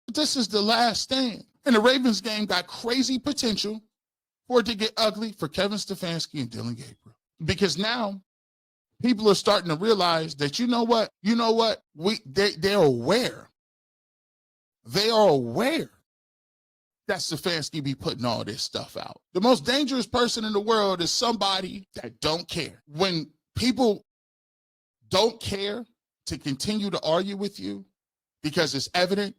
This is the last stand. And the Ravens game got crazy potential for it to get ugly for Kevin Stefanski and Dillon Gabriel. Because now people are starting to realize that, you know what? They're aware. They are aware that Stefanski be putting all this stuff out. The most dangerous person in the world is somebody that don't care. When people don't care to continue to argue with you because it's evident,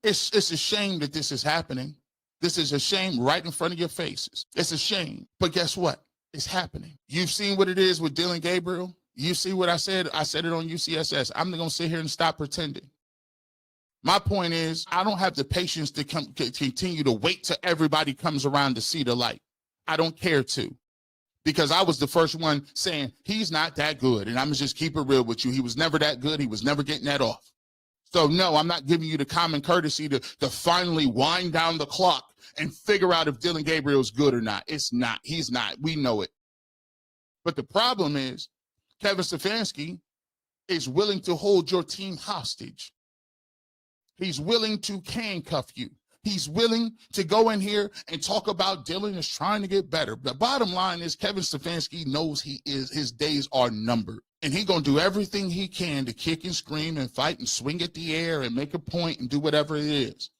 it's a shame that this is happening. This is a shame right in front of your faces. It's a shame. But guess what? It's happening. You've seen what it is with Dillon Gabriel. You see what I said? I said it on UCSS. I'm not going to sit here and stop pretending. My point is, I don't have the patience to continue to wait till everybody comes around to see the light. I don't care to. Because I was the first one saying, he's not that good. And I'm going to just keep it real with you. He was never that good. He was never getting that off. So no, I'm not giving you the common courtesy to finally wind down the clock and figure out if Dillon Gabriel is good or not. It's not. He's not. We know it. But the problem is, Kevin Stefanski is willing to hold your team hostage. He's willing to handcuff you. He's willing to go in here and talk about Dillon is trying to get better. The bottom line is Kevin Stefanski knows his days are numbered. And he's going to do everything he can to kick and scream and fight and swing at the air and make a point and do whatever it is.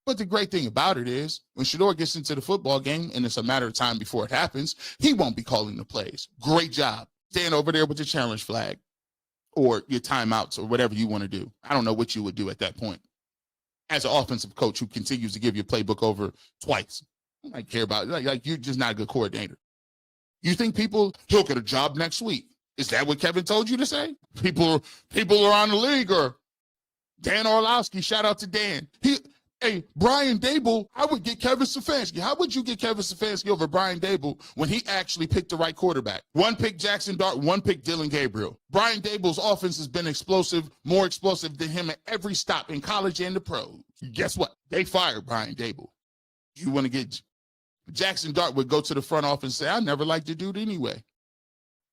But the great thing about it is when Shedeur gets into the football game, and it's a matter of time before it happens, he won't be calling the plays. Great job. Stand over there with your challenge flag or your timeouts or whatever you want to do. I don't know what you would do at that point. As an offensive coach who continues to give your playbook over twice, I don't care about it. Like you're just not a good coordinator. You think he'll get a job next week? Is that what Kevin told you to say? People around the league or Dan Orlowski, shout out to Dan. Hey, Brian Dable, I would get Kevin Stefanski. How would you get Kevin Stefanski over Brian Dable when he actually picked the right quarterback? One pick Jackson Dart, one pick Dillon Gabriel. Brian Dable's offense has been explosive, more explosive than him at every stop in college and the pros. Guess what? They fired Brian Dable. You want to get Jackson Dart would go to the front office and say, I never liked the dude anyway.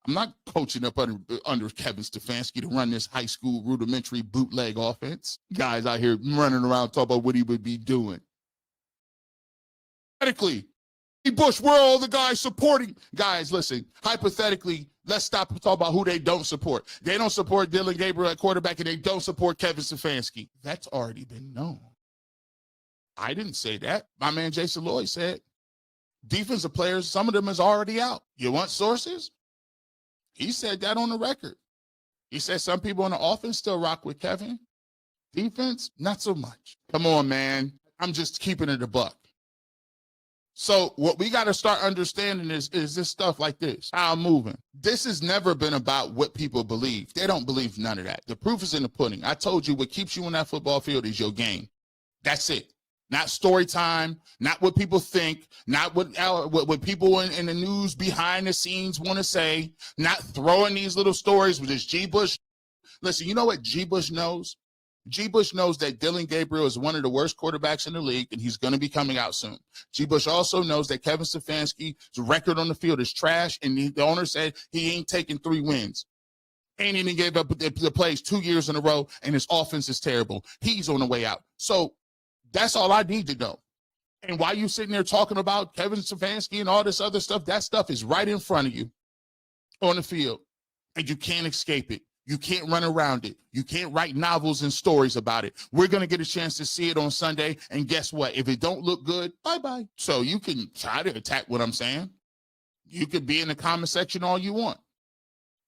I'm not coaching up under Kevin Stefanski to run this high school rudimentary bootleg offense. Guys out here running around talking about what he would be doing. Hypothetically, Bush, where are all the guys supporting? Guys, listen, hypothetically, let's stop talking about who they don't support. They don't support Dillon Gabriel at quarterback, and they don't support Kevin Stefanski. That's already been known. I didn't say that. My man Jason Lloyd said, defensive players, some of them is already out. You want sources? He said that on the record. He said some people on the offense still rock with Kevin. Defense, not so much. Come on, man. I'm just keeping it a buck. So what we got to start understanding is this stuff like this, how I'm moving. This has never been about what people believe. They don't believe none of that. The proof is in the pudding. I told you what keeps you on that football field is your game. That's it. Not story time, not what people think, not what people in the news behind the scenes want to say, not throwing these little stories with this G. Bush. Listen, you know what G. Bush knows? G. Bush knows that Dillon Gabriel is one of the worst quarterbacks in the league, and he's going to be coming out soon. G. Bush also knows that Kevin Stefanski's record on the field is trash, and the owner said he ain't taking 3 wins. Ain't even gave up the plays 2 years in a row, and his offense is terrible. He's on the way out. So that's all I need to know. And while you sitting there talking about Kevin Stefanski and all this other stuff, that stuff is right in front of you on the field, and you can't escape it. You can't run around it. You can't write novels and stories about it. We're going to get a chance to see it on Sunday, and guess what? If it don't look good, bye-bye. So you can try to attack what I'm saying. You could be in the comment section all you want,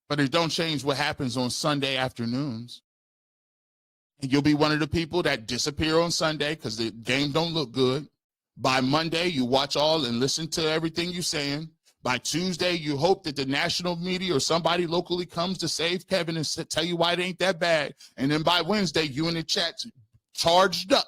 but it don't change what happens on Sunday afternoons. And you'll be one of the people that disappear on Sunday because the game don't look good. By Monday, you watch all and listen to everything you're saying. By Tuesday, you hope that the national media or somebody locally comes to save Kevin and tell you why it ain't that bad. And then by Wednesday, you in the chat charged up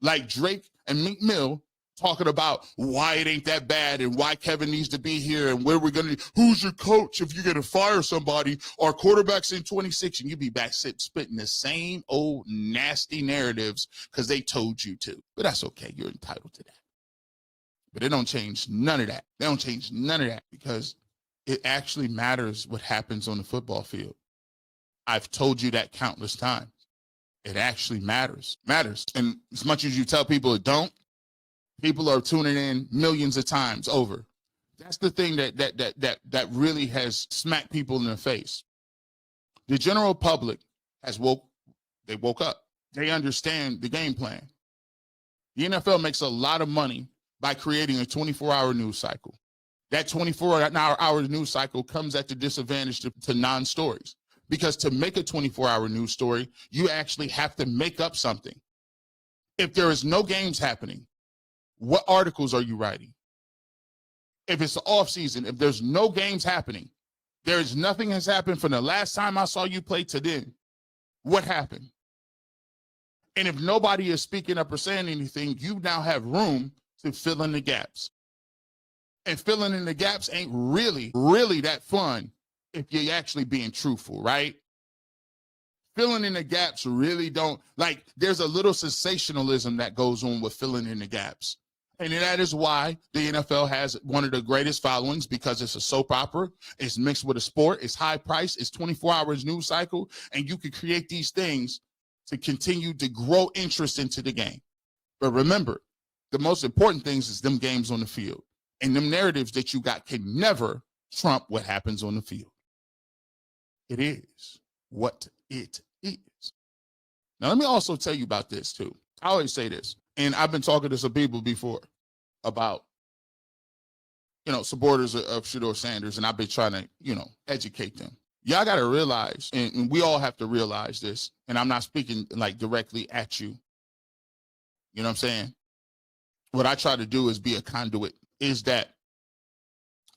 like Drake and Meek Mill talking about why it ain't that bad and why Kevin needs to be here and where we're going to, who's your coach if you're going to fire somebody, our quarterback's in 26, and you be back spitting the same old nasty narratives because they told you to. But that's okay. You're entitled to that. But it don't change none of that. They don't change none of that because it actually matters what happens on the football field. I've told you that countless times. It actually matters. And as much as you tell people it don't, people are tuning in millions of times over. That's the thing that really has smacked people in the face. The general public woke up. They understand the game plan. The NFL makes a lot of money by creating a 24-hour news cycle. That 24-hour news cycle comes at the disadvantage to non-stories. Because to make a 24-hour news story, you actually have to make up something. If there is no games happening, what articles are you writing? If it's the off season, if there's no games happening, there's nothing has happened from the last time I saw you play to then. What happened? And if nobody is speaking up or saying anything, you now have room to fill in the gaps. And filling in the gaps ain't really that fun if you're actually being truthful, right? Filling in the gaps really don't, like, there's a little sensationalism that goes on with filling in the gaps. And that is why the NFL has one of the greatest followings, because it's a soap opera, it's mixed with a sport, it's high price, it's 24 hours news cycle, and you can create these things to continue to grow interest into the game. But remember, the most important things is them games on the field. And them narratives that you got can never trump what happens on the field. It is what it is. Now, let me also tell you about this, too. I always say this, and I've been talking to some people before about, supporters of Shedeur Sanders, and I've been trying to, educate them. Y'all got to realize, and we all have to realize this, and I'm not speaking like directly at you. You know what I'm saying? What I try to do is be a conduit, is that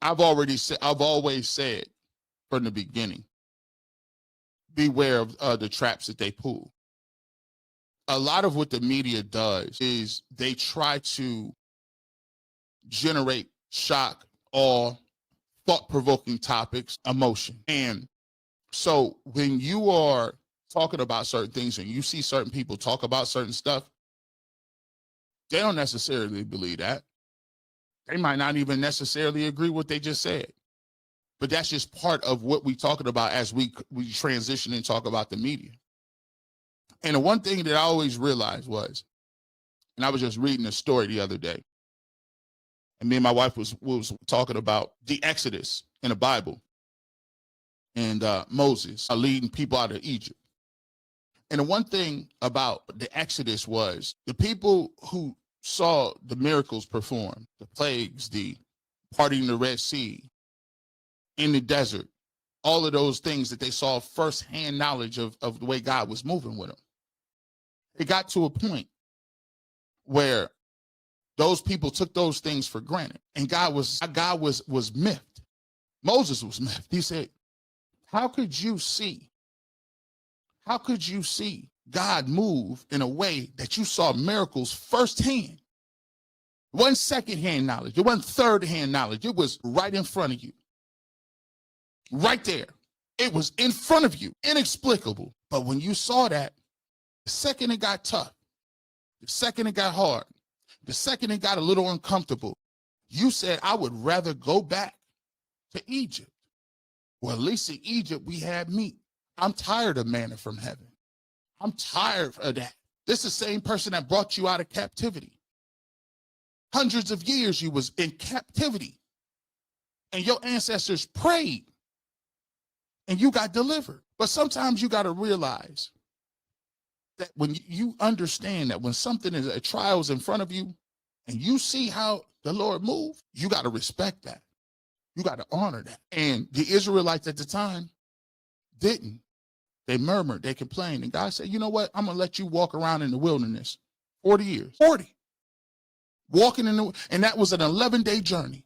I've always said from the beginning, beware of the traps that they pull. A lot of what the media does is they try to generate shock, awe, thought-provoking topics, emotion. And so when you are talking about certain things and you see certain people talk about certain stuff, they don't necessarily believe that. They might not even necessarily agree with what they just said. But that's just part of what we're talking about as we transition and talk about the media. And the one thing that I always realized was, and I was just reading a story the other day, and me and my wife was talking about the Exodus in the Bible, and Moses leading people out of Egypt. And the one thing about the Exodus was the people who saw the miracles performed, the plagues, the parting the Red Sea, in the desert, all of those things that they saw firsthand knowledge of the way God was moving with them. It got to a point where those people took those things for granted, and God was miffed. Moses was miffed. He said, how could you see God move in a way that you saw miracles firsthand? It wasn't secondhand knowledge. It wasn't third-hand knowledge. It was right in front of you. Right there. It was in front of you. Inexplicable. But when you saw that, the second it got tough, the second it got hard, the second it got a little uncomfortable, you said, I would rather go back to Egypt. Well, at least in Egypt, we had meat. I'm tired of manna from heaven. I'm tired of that. This is the same person that brought you out of captivity. Hundreds of years you was in captivity, and your ancestors prayed, and you got delivered. But sometimes you got to realize that when you understand that when something is a trial's in front of you, and you see how the Lord moved, you got to respect that. You got to honor that. And the Israelites at the time didn't. They murmured, they complained, and God said, you know what? I'm going to let you walk around in the wilderness 40 years. 40. Walking and that was an 11-day journey.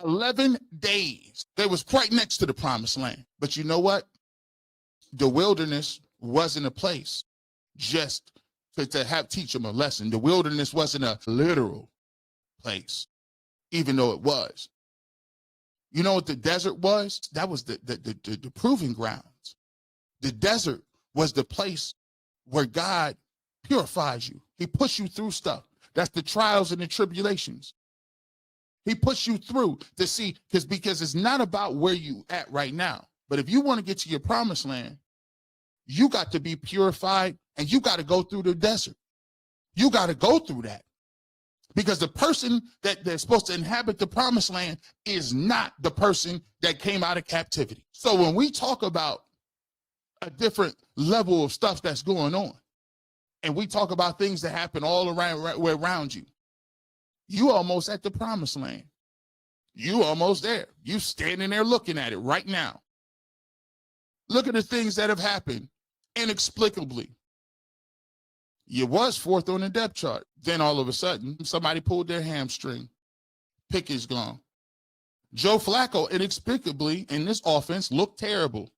11 days. They was right next to the promised land. But you know what? The wilderness wasn't a place just to teach them a lesson. The wilderness wasn't a literal place, even though it was. You know what the desert was? That was the proving grounds. The desert was the place where God purifies you. He puts you through stuff. That's the trials and the tribulations. He puts you through to see, because it's not about where you at right now. But if you want to get to your promised land, you got to be purified and you got to go through the desert. You got to go through that. Because the person that's supposed to inhabit the promised land is not the person that came out of captivity. So when we talk about a different level of stuff that's going on, and we talk about things that happen all around you, you almost at the promised land. You almost there. You standing there looking at it right now. Look at the things that have happened inexplicably. You was fourth on the depth chart. Then all of a sudden, somebody pulled their hamstring. Pickett's gone. Joe Flacco, inexplicably, in this offense, looked terrible.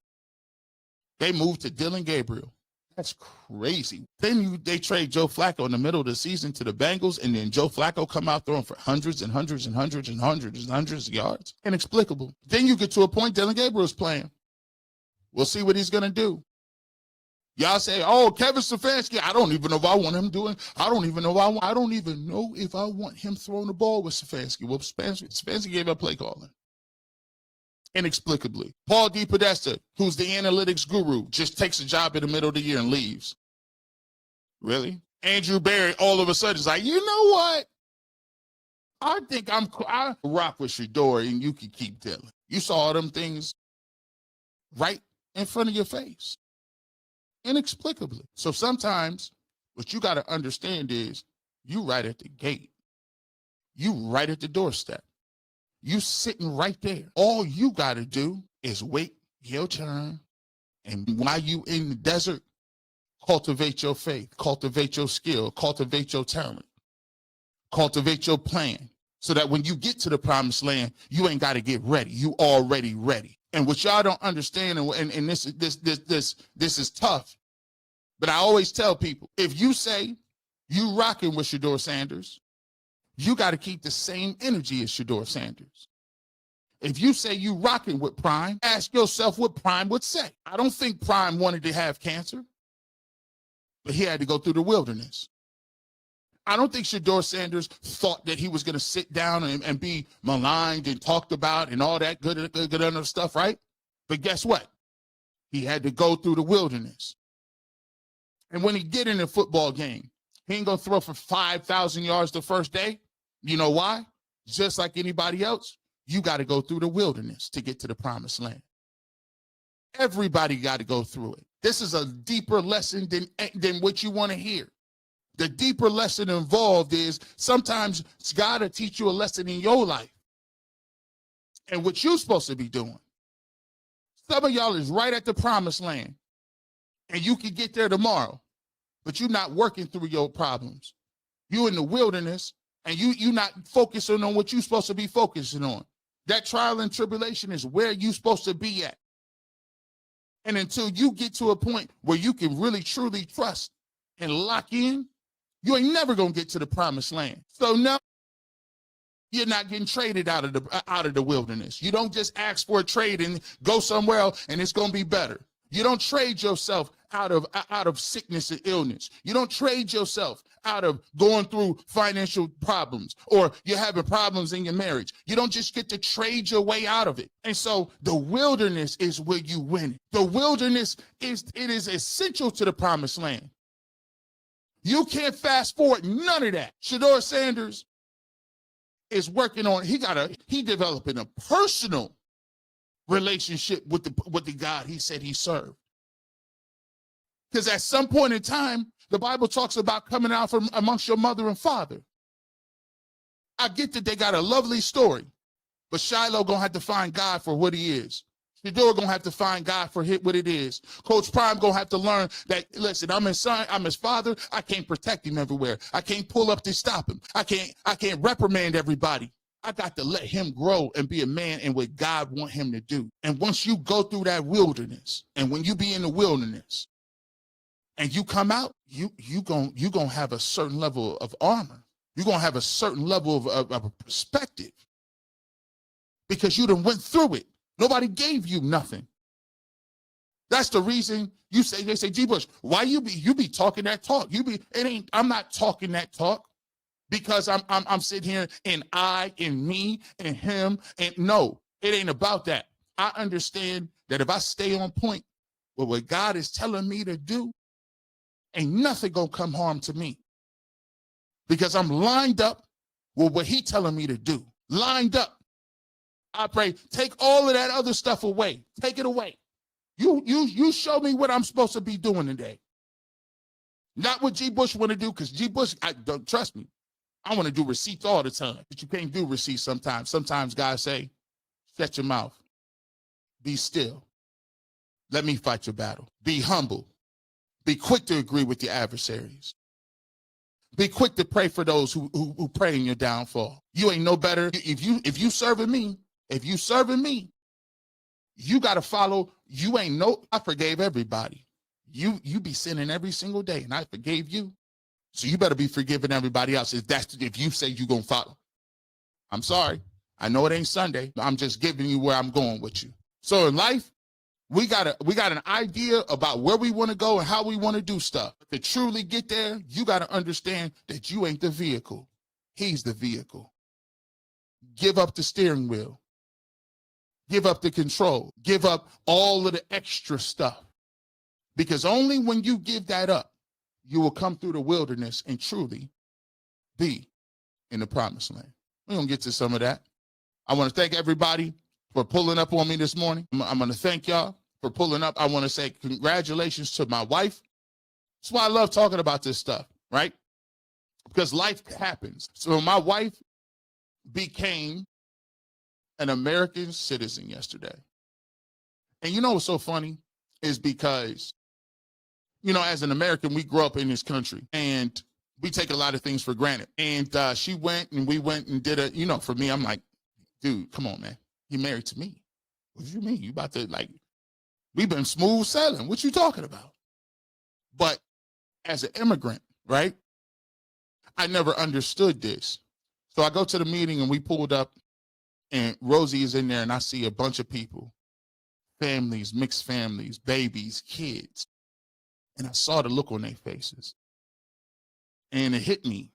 They moved to DILLON Gabriel. That's crazy. Then they trade Joe Flacco in the middle of the season to the Bengals, and then Joe Flacco come out throwing for hundreds and hundreds and hundreds and hundreds and hundreds of yards. Inexplicable. Then you get to a point DILLON Gabriel's playing. We'll see what he's going to do. Y'all say, oh, Kevin Stefanski, I don't even know if I want him doing, I don't even know if I want him throwing the ball with Stefanski. Well, Stefanski gave up play calling. Inexplicably. Paul DePodesta, who's the analytics guru, just takes a job in the middle of the year and leaves. Really? Andrew Barry all of a sudden is like, you know what? I think I rock with Shedeur and you can keep Dillon. You saw them things right in front of your face. Inexplicably. So sometimes what you got to understand is you right at the gate. You right at the doorstep. You sitting right there. All you got to do is wait your turn. And while you in the desert, cultivate your faith, cultivate your skill, cultivate your talent, cultivate your plan, so that when you get to the promised land, you ain't got to get ready. You already ready. And what y'all don't understand, and this is tough, but I always tell people, if you say you rocking with Shedeur Sanders, you got to keep the same energy as Shedeur Sanders. If you say you rocking with Prime, ask yourself what Prime would say. I don't think Prime wanted to have cancer, but he had to go through the wilderness. I don't think Shedeur Sanders thought that he was going to sit down and be maligned and talked about and all that good other stuff, right? But guess what? He had to go through the wilderness. And when he get in a football game, he ain't going to throw for 5,000 yards the first day. You know why? Just like anybody else, you got to go through the wilderness to get to the promised land. Everybody got to go through it. This is a deeper lesson than what you want to hear. The deeper lesson involved is sometimes God will teach you a lesson in your life and what you're supposed to be doing. Some of y'all is right at the promised land and you can get there tomorrow, but you're not working through your problems. You're in the wilderness and you're not focusing on what you're supposed to be focusing on. That trial and tribulation is where you're supposed to be at. And until you get to a point where you can really, truly trust and lock in, you ain't never going to get to the promised land. So now you're not getting traded out of the wilderness. You don't just ask for a trade and go somewhere else and it's going to be better. You don't trade yourself out of sickness and illness. You don't trade yourself out of going through financial problems or you're having problems in your marriage. You don't just get to trade your way out of it. And so the wilderness is where you win. The wilderness is essential to the promised land. You can't fast forward none of that. Shedeur Sanders is working on, he developing a personal relationship with the God he said he served. Because at some point in time, the Bible talks about coming out from amongst your mother and father. I get that they got a lovely story, but Shiloh gonna have to find God for what he is. Shedeur gonna have to find God for what it is. Coach Prime gonna have to learn that, listen, I'm his son, I'm his father. I can't protect him everywhere. I can't pull up to stop him. I can't reprimand everybody. I got to let him grow and be a man and what God want him to do. And once you go through that wilderness, and when you be in the wilderness and you come out, you gonna have a certain level of armor. You're gonna have a certain level of perspective because you done went through it. Nobody gave you nothing. That's the reason they say, G. Bush, why you be talking that talk? I'm not talking that talk because I'm sitting here and I and me and him, and no, it ain't about that. I understand that if I stay on point But what God is telling me to do, ain't nothing gonna come harm to me because I'm lined up with what he telling me to do. Lined up. I pray, take all of that other stuff away. Take it away. You show me what I'm supposed to be doing today. Not what G. Bush want to do, because G. Bush, don't trust me. I want to do receipts all the time, but you can't do receipts sometimes. Sometimes God say, shut your mouth. Be still. Let me fight your battle. Be humble. Be quick to agree with your adversaries. Be quick to pray for those who pray in your downfall. You ain't no better. If you serving me, you got to follow. You ain't no, I forgave everybody. You be sinning every single day, and I forgave you. So you better be forgiving everybody else if you say you're going to follow. I'm sorry. I know it ain't Sunday. I'm just giving you where I'm going with you. So in life, we got an idea about where we want to go and how we want to do stuff. To truly get there, you got to understand that you ain't the vehicle. He's the vehicle. Give up the steering wheel. Give up the control. Give up all of the extra stuff. Because only when you give that up, you will come through the wilderness and truly be in the promised land. We're going to get to some of that. I want to thank everybody for pulling up on me this morning. I'm going to thank y'all for pulling up. I want to say congratulations to my wife. That's why I love talking about this stuff, right? Because life happens. So my wife became an American citizen yesterday. And you know what's so funny is because, you know, as an American, we grew up in this country and we take a lot of things for granted. And she went and we went and did a, you know, for me, I'm like, dude, come on, man. You married to me. What do you mean? You about to, like, we've been smooth sailing. What you talking about? But as an immigrant, right, I never understood this. So I go to the meeting and we pulled up and Rosie is in there and I see a bunch of people, families, mixed families, babies, kids. And I saw the look on their faces. And it hit me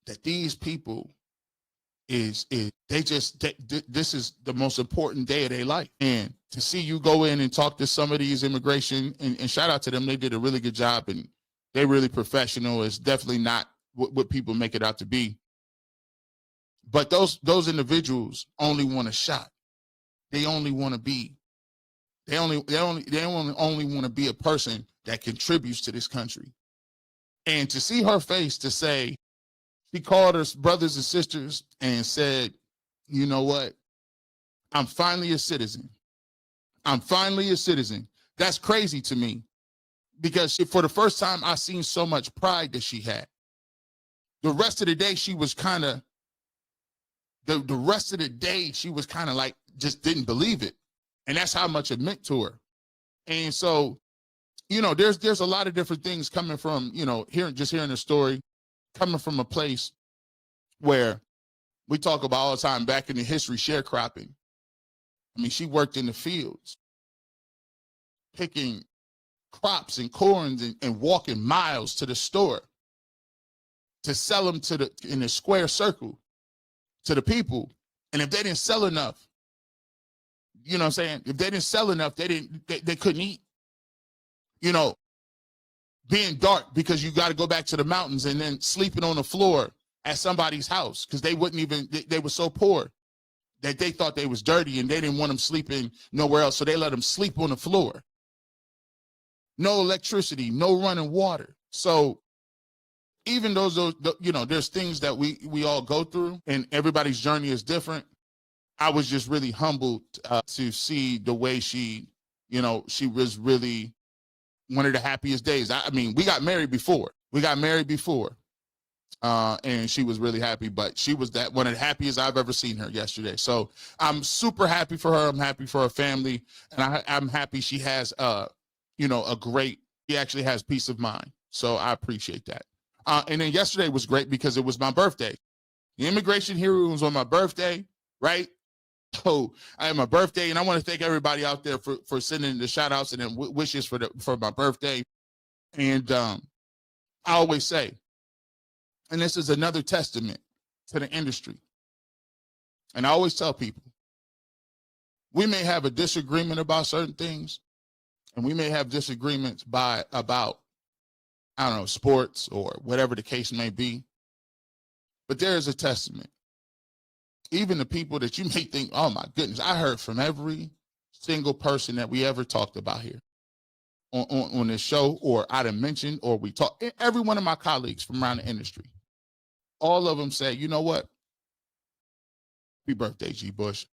that these people this is the most important day of their life. And to see you go in and talk to some of these immigration, and shout out to them, they did a really good job and they're really professional. It's definitely not what people make it out to be. But those individuals only want a shot. They only want to be, they only want to be a person that contributes to this country. And to see her face to say, she called her brothers and sisters and said, you know what? I'm finally a citizen. I'm finally a citizen. That's crazy to me because for the first time, I seen so much pride that she had. The rest of the day, she was kind of, like, just didn't believe it. And that's how much it meant to her. And so, you know, there's a lot of different things coming from, you know, hearing the story, coming from a place where we talk about all the time back in the history, sharecropping. I mean, she worked in the fields, picking crops and corns and walking miles to the store to sell them in a square circle to the people. And if they didn't sell enough, you know what I'm saying? If they didn't sell enough, they couldn't eat. You know, being dark because you got to go back to the mountains and then sleeping on the floor at somebody's house because they were so poor that they thought they was dirty and they didn't want them sleeping nowhere else. So they let them sleep on the floor. No electricity, no running water. So even those, you know, there's things that we all go through and everybody's journey is different. I was just really humbled to see the way she, you know, she was really one of the happiest days. I mean, we got married before. And she was really happy, but she was one of the happiest I've ever seen her yesterday. So I'm super happy for her. I'm happy for her family. And I'm happy she has, you know, she actually has peace of mind. So I appreciate that. And then yesterday was great because it was my birthday. The immigration hearing was on my birthday, right? So I had my birthday, and I want to thank everybody out there for sending the shout outs and then wishes for my birthday. And I always say, and this is another testament to the industry. And I always tell people, we may have a disagreement about certain things, And we may have disagreements about, I don't know, sports or whatever the case may be. But there is a testament. Even the people that you may think, oh my goodness, I heard from every single person that we ever talked about here on this show, or I done mentioned, or we talked, every one of my colleagues from around the industry, all of them say, you know what? Happy birthday, G. Bush.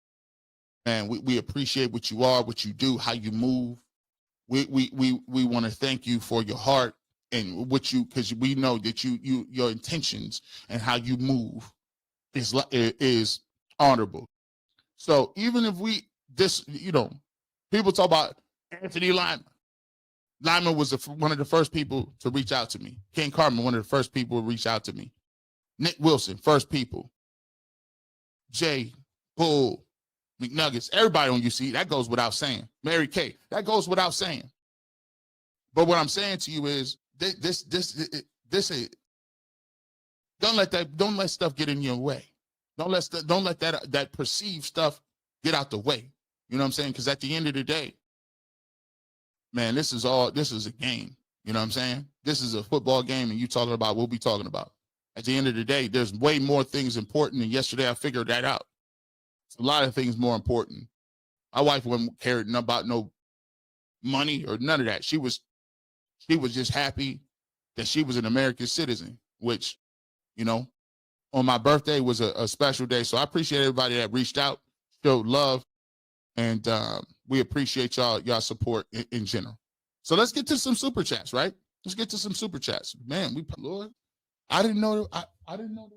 Man, we appreciate what you are, what you do, how you move. We want to thank you for your heart and what you, because we know that your intentions and how you move is honorable. So even if people talk about Anthony Lyman. Lyman was one of the first people to reach out to me. King Carmen, one of the first people to reach out to me. Nick Wilson, first people. Jay, Bull, McNuggets, everybody on UC, that goes without saying. Mary Kay, that goes without saying. But what I'm saying to you is this don't let stuff get in your way. Don't let that perceived stuff get out the way. You know what I'm saying? Because at the end of the day, man, this is a game. You know what I'm saying? This is a football game, and you talking about what we'll be talking about. At the end of the day, there's way more things important than yesterday. I figured that out. It's a lot of things more important. My wife wasn't caring about no money or none of that. She was just happy that she was an American citizen, which, on my birthday was a special day. So I appreciate everybody that reached out, showed love, and we appreciate y'all support in general. So let's get to some super chats, right? Let's get to some super chats. Man, Lord, I didn't know. I didn't know.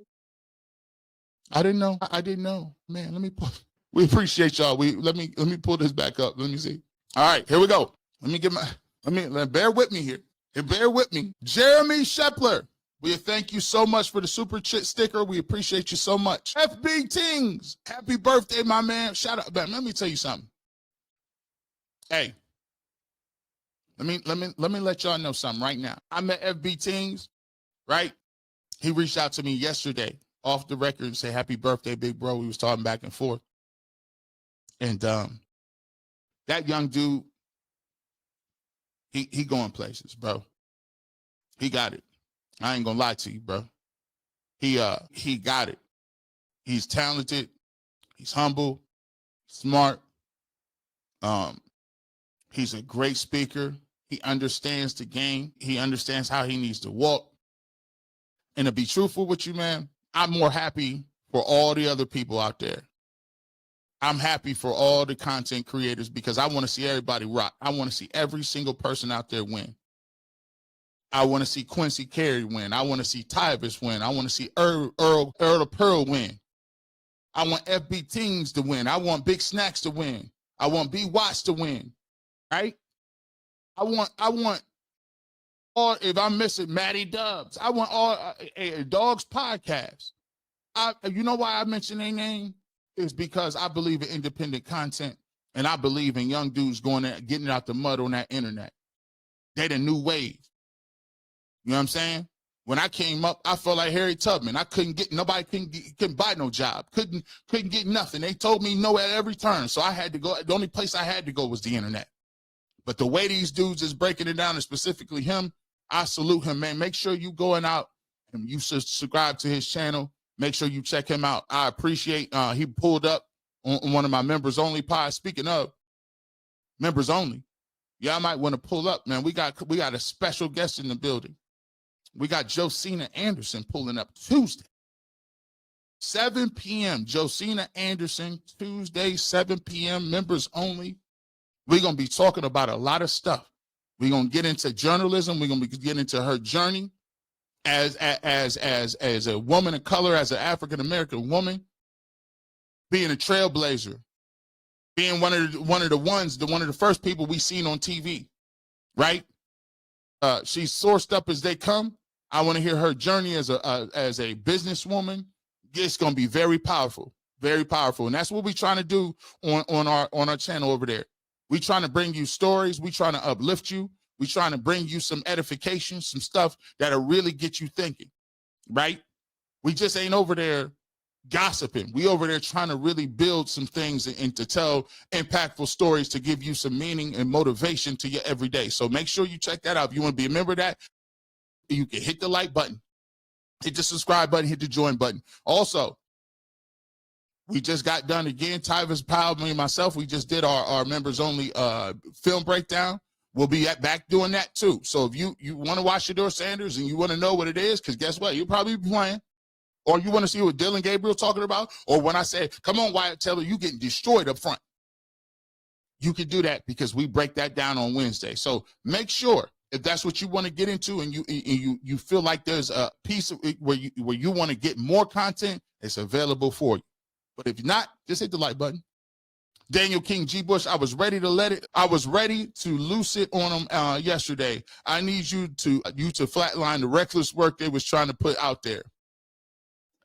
I didn't know. Man, we appreciate y'all. Let me pull this back up. Let me see. All right, here we go. Bear with me here. Bear with me. Jeremy Shepler, we thank you so much for the super chit sticker. We appreciate you so much. FB Tings, happy birthday, my man. Shout out, man. Let me tell you something. Hey, let me let y'all know something right now. I met FB Tings, right? He reached out to me yesterday off the record and said, happy birthday, big bro. We was talking back and forth. And that young dude, he going places, bro. He got it. I ain't gonna lie to you, bro. He got it. He's talented. He's humble, smart. He's a great speaker. He understands the game. He understands how he needs to walk. And to be truthful with you, man, I'm more happy for all the other people out there. I'm happy for all the content creators because I want to see everybody rock. I want to see every single person out there win. I want to see Quincy Carey win. I want to see Tyvis win. I want to see Earl of Pearl win. I want FB Teams to win. I want Big Snacks to win. I want B Watts to win. Right? I want all, if I'm missing Matty Dubs, I want all Dogs Podcast. You know why I mention their name? Is because I believe in independent content and I believe in young dudes going there, getting out the mud on that internet. They the new wave. You know what I'm saying? When I came up, I felt like Harry Tubman. Nobody couldn't buy no job. Couldn't get nothing. They told me no at every turn. So I had to go. The only place I had to go was the internet. But the way these dudes is breaking it down, and specifically him, I salute him, man. Make sure you going out and you subscribe to his channel. Make sure you check him out. I appreciate he pulled up on one of my members only pods. Speaking of members only, yeah, I might want to pull up, man. We got a special guest in the building. We got Josina Anderson pulling up Tuesday, 7 p.m. Josina Anderson, Tuesday, 7 p.m. Members only. We're gonna be talking about a lot of stuff. We're gonna get into journalism. We're gonna get into her journey as a woman of color, as an African American woman, being a trailblazer, being one of the first people we seen on TV, right? She's sourced up as they come. I want to hear her journey as a businesswoman. It's gonna be very powerful, and that's what we're trying to do on our channel over there. We're trying to bring you stories. We're trying to uplift you. We're trying to bring you some edification, some stuff that'll really get you thinking, right? We just ain't over there gossiping. We over there trying to really build some things and to tell impactful stories to give you some meaning and motivation to your everyday. So make sure you check that out. If you want to be a member of that, you can hit the like button, hit the subscribe button, hit the join button. Also, we just got done again. Tyvis Powell, me and myself, we just did our members only film breakdown. We'll be back doing that too. So if you want to watch Shedeur Sanders and you want to know what it is, because guess what? You'll probably be playing. Or you want to see what DILLON Gabriel talking about? Or when I say, come on, Wyatt Taylor, you getting destroyed up front. You can do that because we break that down on Wednesday. So make sure if that's what you want to get into and you feel like there's a piece of it where you want to get more content, it's available for you. But if not, just hit the like button. Daniel King G. Bush, I was ready to loose it on them yesterday. I need you to flatline the reckless work they was trying to put out there.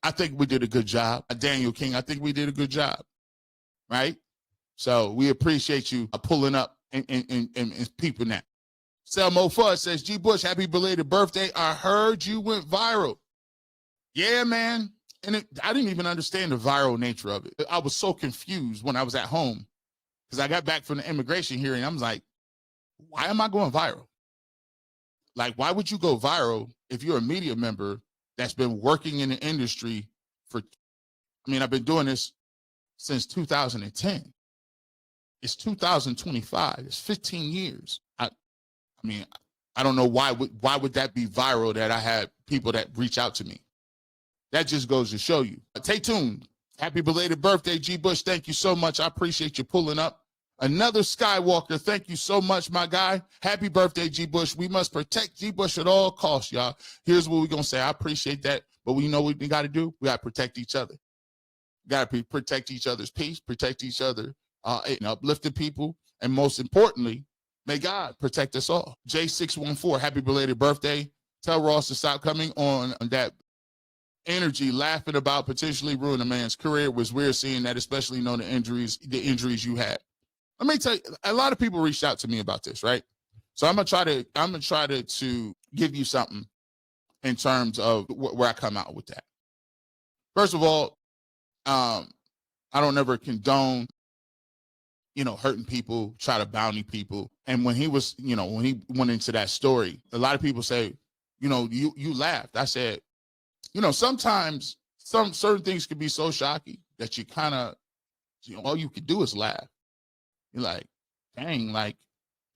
I think we did a good job. Daniel King, I think we did a good job, right? So we appreciate you pulling up and peeping that. Selmo Fudd says, G. Bush, happy belated birthday. I heard you went viral. Yeah, man. And I didn't even understand the viral nature of it. I was so confused when I was at home because I got back from the immigration hearing. I was like, why am I going viral? Like, why would you go viral if you're a media member that's been working in the industry for, I mean, I've been doing this since 2010. It's 2025. It's 15 years. I mean, I don't know why would that be viral that I had people that reach out to me. That just goes to show you. Stay tuned. Happy belated birthday, G. Bush. Thank you so much. I appreciate you pulling up. Another Skywalker. Thank you so much, my guy. Happy birthday, G. Bush. We must protect G. Bush at all costs, y'all. Here's what we're going to say. I appreciate that. But we know what we got to do. We got to protect each other. Got to protect each other's peace, protect each other, uplifting people. And most importantly, may God protect us all. J614, happy belated birthday. Tell Ross to stop coming on that energy, laughing about potentially ruining a man's career. Was weird seeing that, especially knowing the injuries you had. Let me tell you, a lot of people reached out to me about this, right? So I'm gonna try to give you something in terms of where I come out with that. First of all, I don't ever condone, hurting people, try to bounty people. And when he went into that story, a lot of people say, you laughed. I said, sometimes certain things can be so shocking that you kind of, all you could do is laugh. You're like, dang,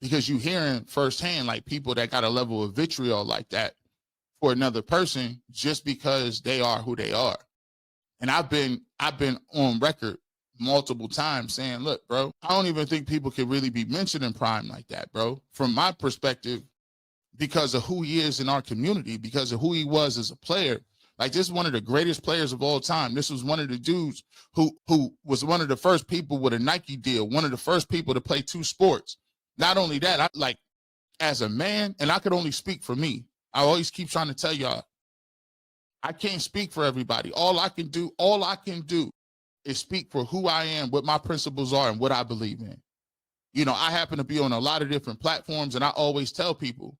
because you hearing firsthand, people that got a level of vitriol like that for another person just because they are who they are. And I've been on record multiple times saying, look, bro, I don't even think people can really be mentioning Prime like that, bro. From my perspective, because of who he is in our community, because of who he was as a player. This is one of the greatest players of all time. This was one of the dudes who was one of the first people with a Nike deal, one of the first people to play two sports. Not only that, as a man, and I could only speak for me. I always keep trying to tell y'all, I can't speak for everybody. All I can do is speak for who I am, what my principles are, and what I believe in. I happen to be on a lot of different platforms, and I always tell people,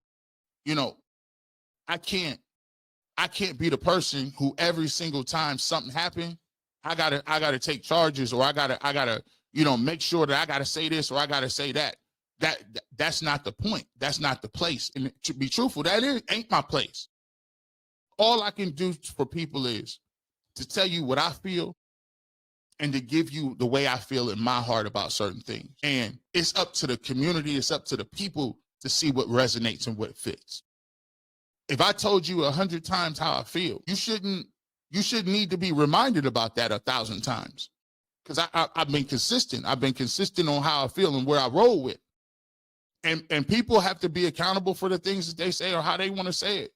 I can't be the person who every single time something happened, I gotta take charges, or I gotta make sure that I gotta say this or I gotta say that. That's not the point. That's not the place. And to be truthful, ain't my place. All I can do for people is to tell you what I feel and to give you the way I feel in my heart about certain things. And it's up to the community, it's up to the people to see what resonates and what fits. If I told you 100 times how I feel, you shouldn't need to be reminded about that 1,000 times. Because I've been consistent. I've been consistent on how I feel and where I roll with. And people have to be accountable for the things that they say or how they want to say it.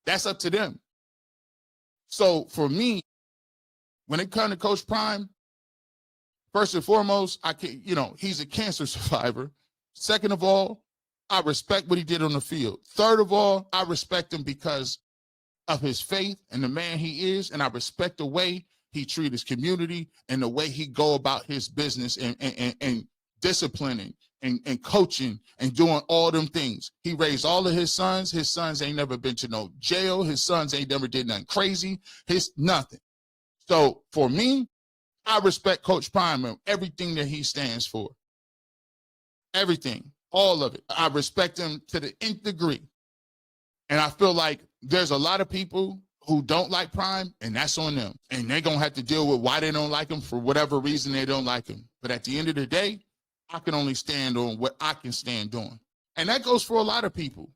That's up to them. So for me, when it comes to Coach Prime, first and foremost, he's a cancer survivor. Second of all, I respect what he did on the field. Third of all, I respect him because of his faith and the man he is, and I respect the way he treats his community and the way he go about his business and disciplining and coaching and doing all them things. He raised all of his sons. His sons ain't never been to no jail. His sons ain't never did nothing crazy. Nothing. So for me, I respect Coach Prime and everything that he stands for. Everything, all of it. I respect him to the nth degree. And I feel like there's a lot of people who don't like Prime, and that's on them. And they're going to have to deal with why they don't like him for whatever reason they don't like him. But at the end of the day, I can only stand on what I can stand on. And that goes for a lot of people.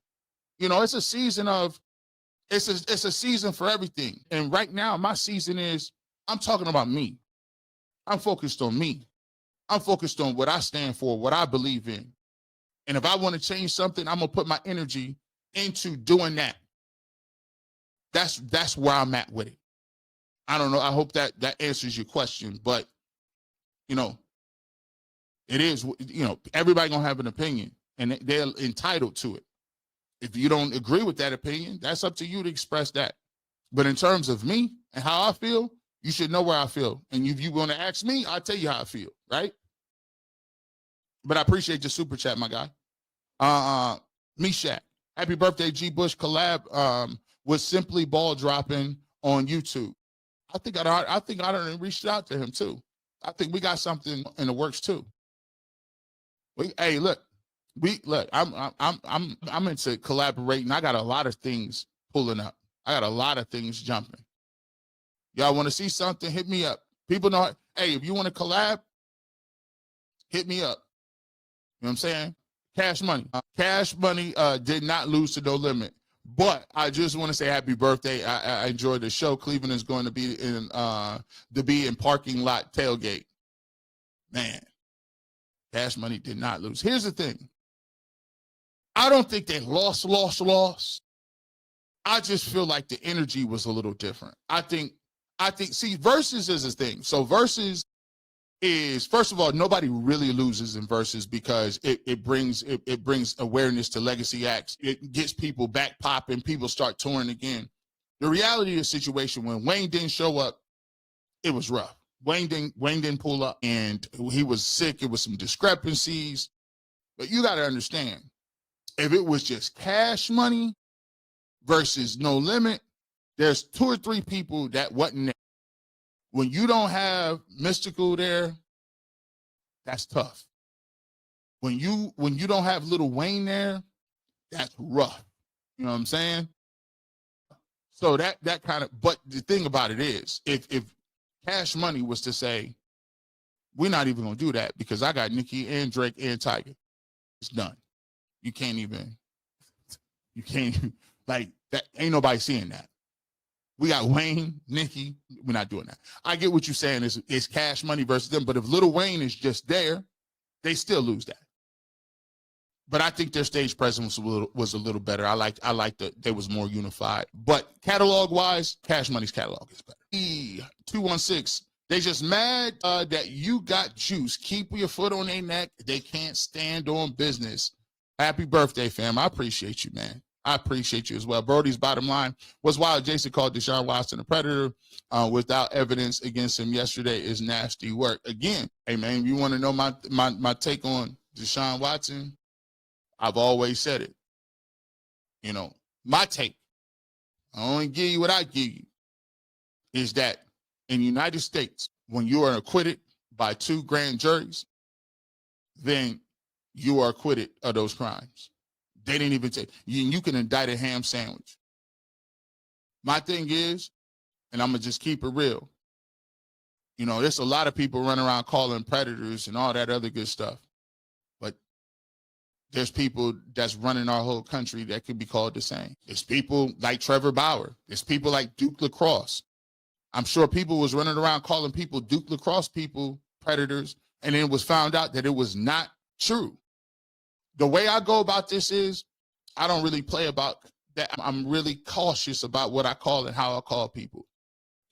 You know, it's a season of, it's a season for everything. And right now, my season is, I'm talking about me. I'm focused on me. I'm focused on what I stand for, what I believe in. And if I want to change something, I'm going to put my energy into doing that. That's where I'm at with it. I don't know. I hope that answers your question. But, you know, it is, you know, everybody going to have an opinion, and they're entitled to it. If you don't agree with that opinion, that's up to you to express that. But in terms of me and how I feel, you should know where I feel. And if you want to ask me, I'll tell you how I feel, right? But I appreciate your super chat, my guy. Meshach, happy birthday, G. Bush collab with Simply Ball dropping on YouTube. I think I done reached out to him too. I think we got something in the works too. Hey, look, I'm into collaborating. I got a lot of things pulling up. I got a lot of things jumping. Y'all want to see something? Hit me up. People know, hey, if you want to collab, hit me up. You know what I'm saying? Cash Money. Cash Money did not lose to No Limit. But I just want to say happy birthday. I enjoyed the show. Cleveland is going to be in parking lot tailgate. Man, Cash Money did not lose. Here's the thing. I don't think they lost. I just feel like the energy was a little different. I think, see, versus is a thing. So versus is, first of all, nobody really loses in versus because it brings awareness to legacy acts. It gets people back popping. People start touring again. The reality of the situation, when Wayne didn't show up, it was rough. Wayne didn't pull up, and he was sick. It was some discrepancies. But you got to understand, if it was just Cash Money versus No Limit, there's 2 or 3 people that wasn't there. When you don't have Mystical there, that's tough. When you don't have Lil Wayne there, that's rough. You know what I'm saying? So that kind of, but the thing about it is, if Cash Money was to say, we're not even gonna do that because I got Nicki and Drake and Tiger, it's done. You can't like that. Ain't nobody seeing that. We got Wayne, Nicki. We're not doing that. I get what you're saying. It's Cash Money versus them. But if Lil Wayne is just there, they still lose that. But I think their stage presence was a little better. I liked that they was more unified. But catalog wise, Cash Money's catalog is better. 216. They just mad that you got juice. Keep your foot on their neck. They can't stand on business. Happy birthday, fam. I appreciate you, man. I appreciate you as well. Brody's bottom line was wild. Jason called Deshaun Watson a predator without evidence against him yesterday is nasty work. Again, hey, man, you want to know my take on Deshaun Watson? I've always said it. You know, my take, I only give you what I give you, is that in the United States, when you are acquitted by 2 grand juries, then you are acquitted of those crimes. They didn't even take you can indict a ham sandwich. My thing is, and I'm gonna just keep it real. You know, there's a lot of people running around calling predators and all that other good stuff. But there's people that's running our whole country that could be called the same. There's people like Trevor Bauer. There's people like Duke Lacrosse. I'm sure people was running around calling people Duke Lacrosse people predators, and then it was found out that it was not true. The way I go about this is I don't really play about that. I'm really cautious about what I call and how I call people,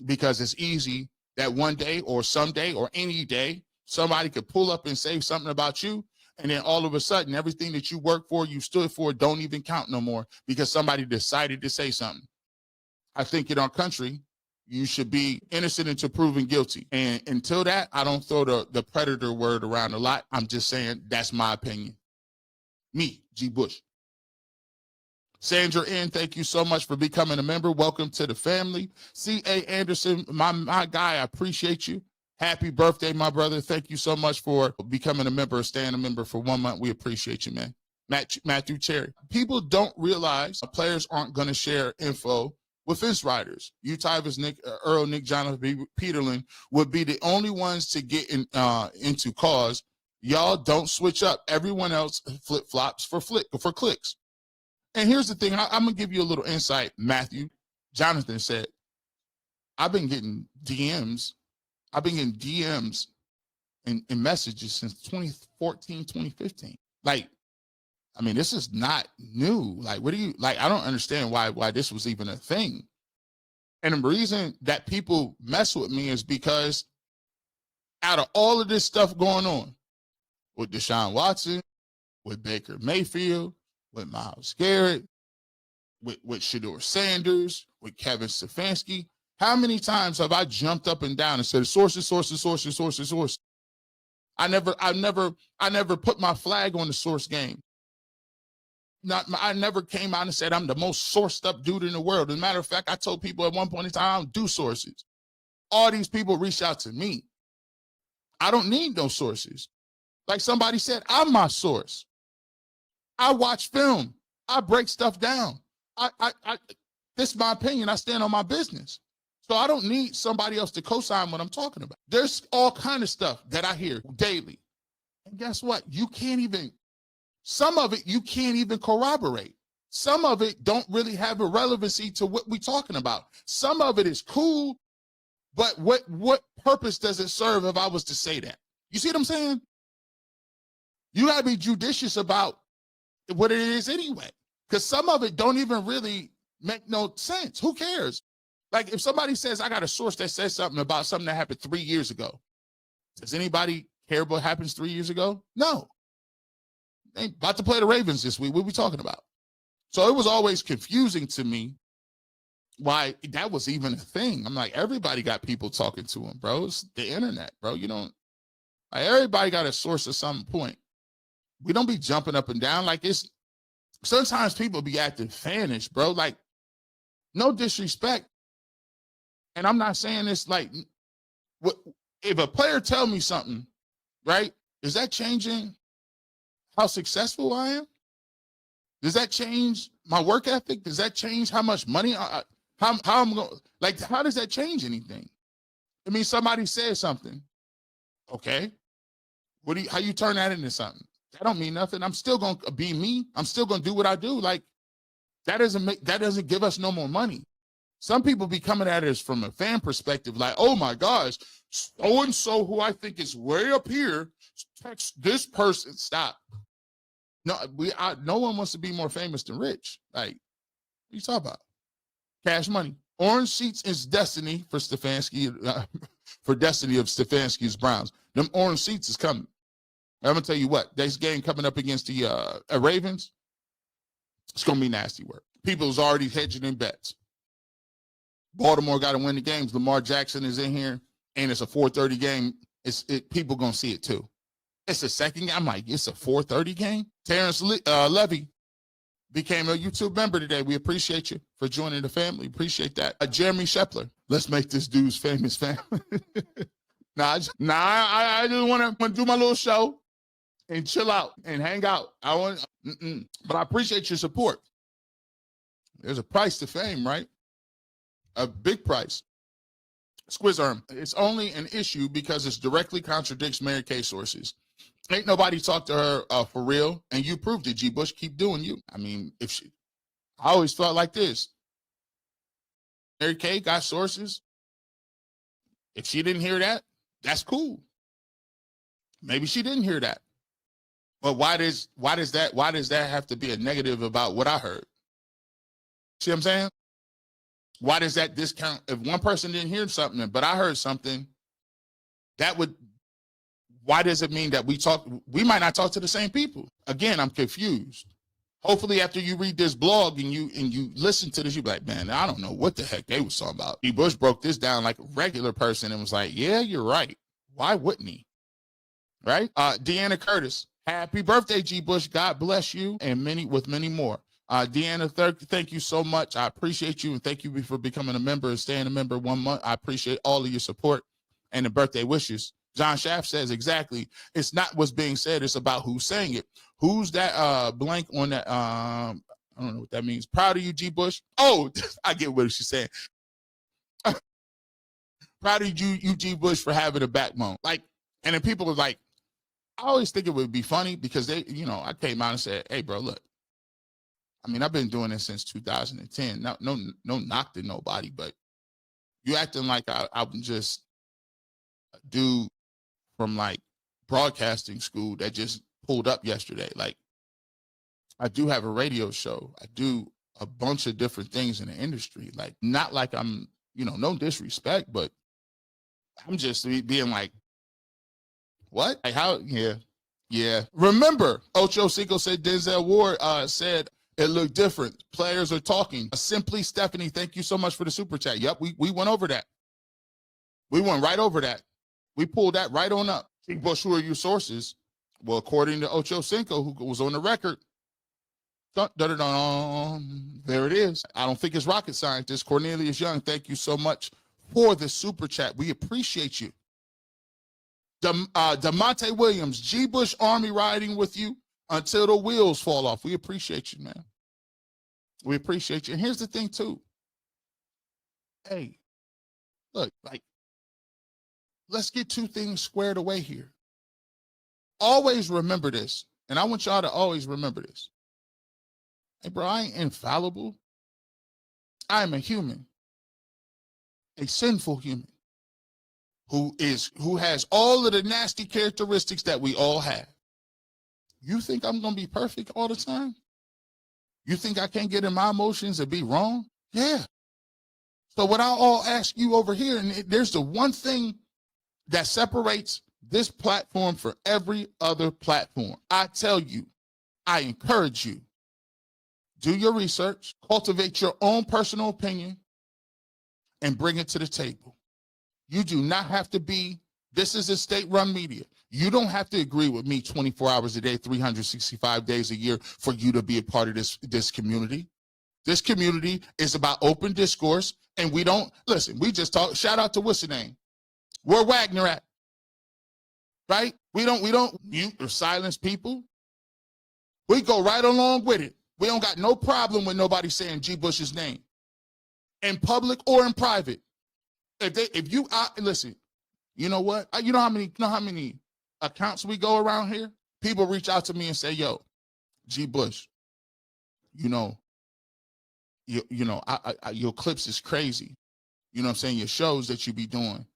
because it's easy that one day or someday or any day, somebody could pull up and say something about you. And then all of a sudden, everything that you worked for, you stood for, don't even count no more because somebody decided to say something. I think in our country, you should be innocent until proven guilty. And until that, I don't throw the predator word around a lot. I'm just saying that's my opinion. Me, G. Bush. Sandra N., thank you so much for becoming a member. Welcome to the family. C.A. Anderson, my guy, I appreciate you. Happy birthday, my brother. Thank you so much for becoming a member, staying a member for 1 month. We appreciate you, man. Matthew Cherry. People don't realize players aren't going to share info with fence riders. Utah Nick Earl, Nick Jonathan Peterlin would be the only ones to get into cause. Y'all don't switch up. Everyone else flip-flops for clicks. And here's the thing. I'm going to give you a little insight. Matthew Jonathan said, I've been getting DMs. And messages since 2014, 2015. Like, I mean, this is not new. Like, I don't understand why this was even a thing. And the reason that people mess with me is because out of all of this stuff going on with Deshaun Watson, with Baker Mayfield, with Myles Garrett, with Shedeur Sanders, with Kevin Stefanski, how many times have I jumped up and down and said sources? I never put my flag on the source game. I never came out and said I'm the most sourced up dude in the world. As a matter of fact, I told people at one point in time, I don't do sources. All these people reach out to me. I don't need no sources. Like somebody said, I'm my source. I watch film. I break stuff down. This is my opinion. I stand on my business. So I don't need somebody else to co-sign what I'm talking about. There's all kind of stuff that I hear daily. And guess what? Some of it you can't even corroborate. Some of it don't really have a relevancy to what we're talking about. Some of it is cool, but what purpose does it serve if I was to say that? You see what I'm saying? You gotta be judicious about what it is anyway. Because some of it don't even really make no sense. Who cares? Like if somebody says, I got a source that says something about something that happened 3 years ago. Does anybody care what happens 3 years ago? No. They ain't about to play the Ravens this week. What are we talking about? So it was always confusing to me why that was even a thing. I'm like, everybody got people talking to them, bro. It's the internet, bro. Everybody got a source at some point. We don't be jumping up and down like it's. Sometimes people be acting fanish, bro. Like, no disrespect. And I'm not saying this like, if a player tell me something, right? Is that changing how successful I am? Does that change my work ethic? Does that change how much money how I'm going? Like, how does that change anything? I mean, somebody says something. Okay, how you turn that into something? That don't mean nothing. I'm still gonna be me. I'm still gonna do what I do. Like, that doesn't give us no more money. Some people be coming at us from a fan perspective, like, oh my gosh, so-and-so who I think is way up here, text this person. Stop. No, no one wants to be more famous than rich. Like, what are you talking about? Cash money. Orange seats is destiny for Stefanski, for destiny of Stefanski's Browns. Them orange seats is coming. I'm gonna tell you what, this game coming up against the Ravens, it's gonna be nasty work. People's already hedging in bets. Baltimore got to win the games. Lamar Jackson is in here, and it's a 4:30 game. People gonna see it too. It's a second game. I'm like, it's a 4:30 game. Terrence Levy became a YouTube member today. We appreciate you for joining the family. Appreciate that. Jeremy Shepler. Let's make this dude's famous family. I just want to do my little show and chill out and hang out. But I appreciate your support. There's a price to fame, right? A big price. Squizarm. It's only an issue because it directly contradicts Mary Kay sources. Ain't nobody talked to her for real, and you proved it, G. Bush. Keep doing you. I mean, I always felt like this. Mary Kay got sources. If she didn't hear that, that's cool. Maybe she didn't hear that. But why does that have to be a negative about what I heard? See what I'm saying? Why does that discount? If one person didn't hear something, but I heard something, why does it mean that we might not talk to the same people? Again, I'm confused. Hopefully after you read this blog and you listen to this, you'll be like, man, I don't know what the heck they was talking about. G. Bush broke this down like a regular person and was like, yeah, you're right. Why wouldn't he? Right? Deanna Curtis, happy birthday, G. Bush. God bless you and many more. Deanna, thank you so much. I appreciate you, and thank you for becoming a member and staying a member 1 month. I appreciate all of your support and the birthday wishes. John Schaff says exactly. It's not what's being said. It's about who's saying it. Who's that blank on that? I don't know what that means. Proud of you, G. Bush. Oh, I get what she's saying. Proud of you, G. Bush, for having a backbone. Like, and then people were like, I always think it would be funny because they, I came out and said, hey, bro, look. I mean, I've been doing this since 2010. No knock to nobody, but you acting like I'm just a dude from like broadcasting school that just pulled up yesterday. Like, I do have a radio show. I do a bunch of different things in the industry. Like, not like I'm, no disrespect, but I'm just being like, what? Like, how? Yeah. Remember, Ocho Cinco said Denzel Ward said it looked different. Players are talking. Simply Stephanie, thank you so much for the super chat. Yep, we went over that. We went right over that. We pulled that right on up. Bush, who are your sources? Well, according to Ocho Cinco, who was on the record, there it is. I don't think it's rocket scientist. Cornelius Young, thank you so much for the super chat. We appreciate you. DeMonte Williams, G. Bush Army riding with you until the wheels fall off. We appreciate you, man. We appreciate you. And here's the thing, too. Hey, look, like, let's get two things squared away here. Always remember this, and I want y'all to always remember this. Hey, bro, I ain't infallible. I am a human, a sinful human who has all of the nasty characteristics that we all have. You think I'm going to be perfect all the time? You think I can't get in my emotions and be wrong? Yeah. So what I'll all ask you over here, and there's the one thing that separates this platform from every other platform. I tell you, I encourage you, do your research, cultivate your own personal opinion, and bring it to the table. You do not have to be, this is a state-run media. You don't have to agree with me 24 hours a day, 365 days a year for you to be a part of this community. This community is about open discourse, and we don't, listen, we just talk, shout out to what's the name? Where Wagner at? Right? We don't mute or silence people. We go right along with it. We don't got no problem with nobody saying G. Bush's name in public or in private. Listen, you know what? You know how many accounts we go around here? People reach out to me and say, yo, G. Bush, your clips is crazy. You know what I'm saying? Your shows that you be doing.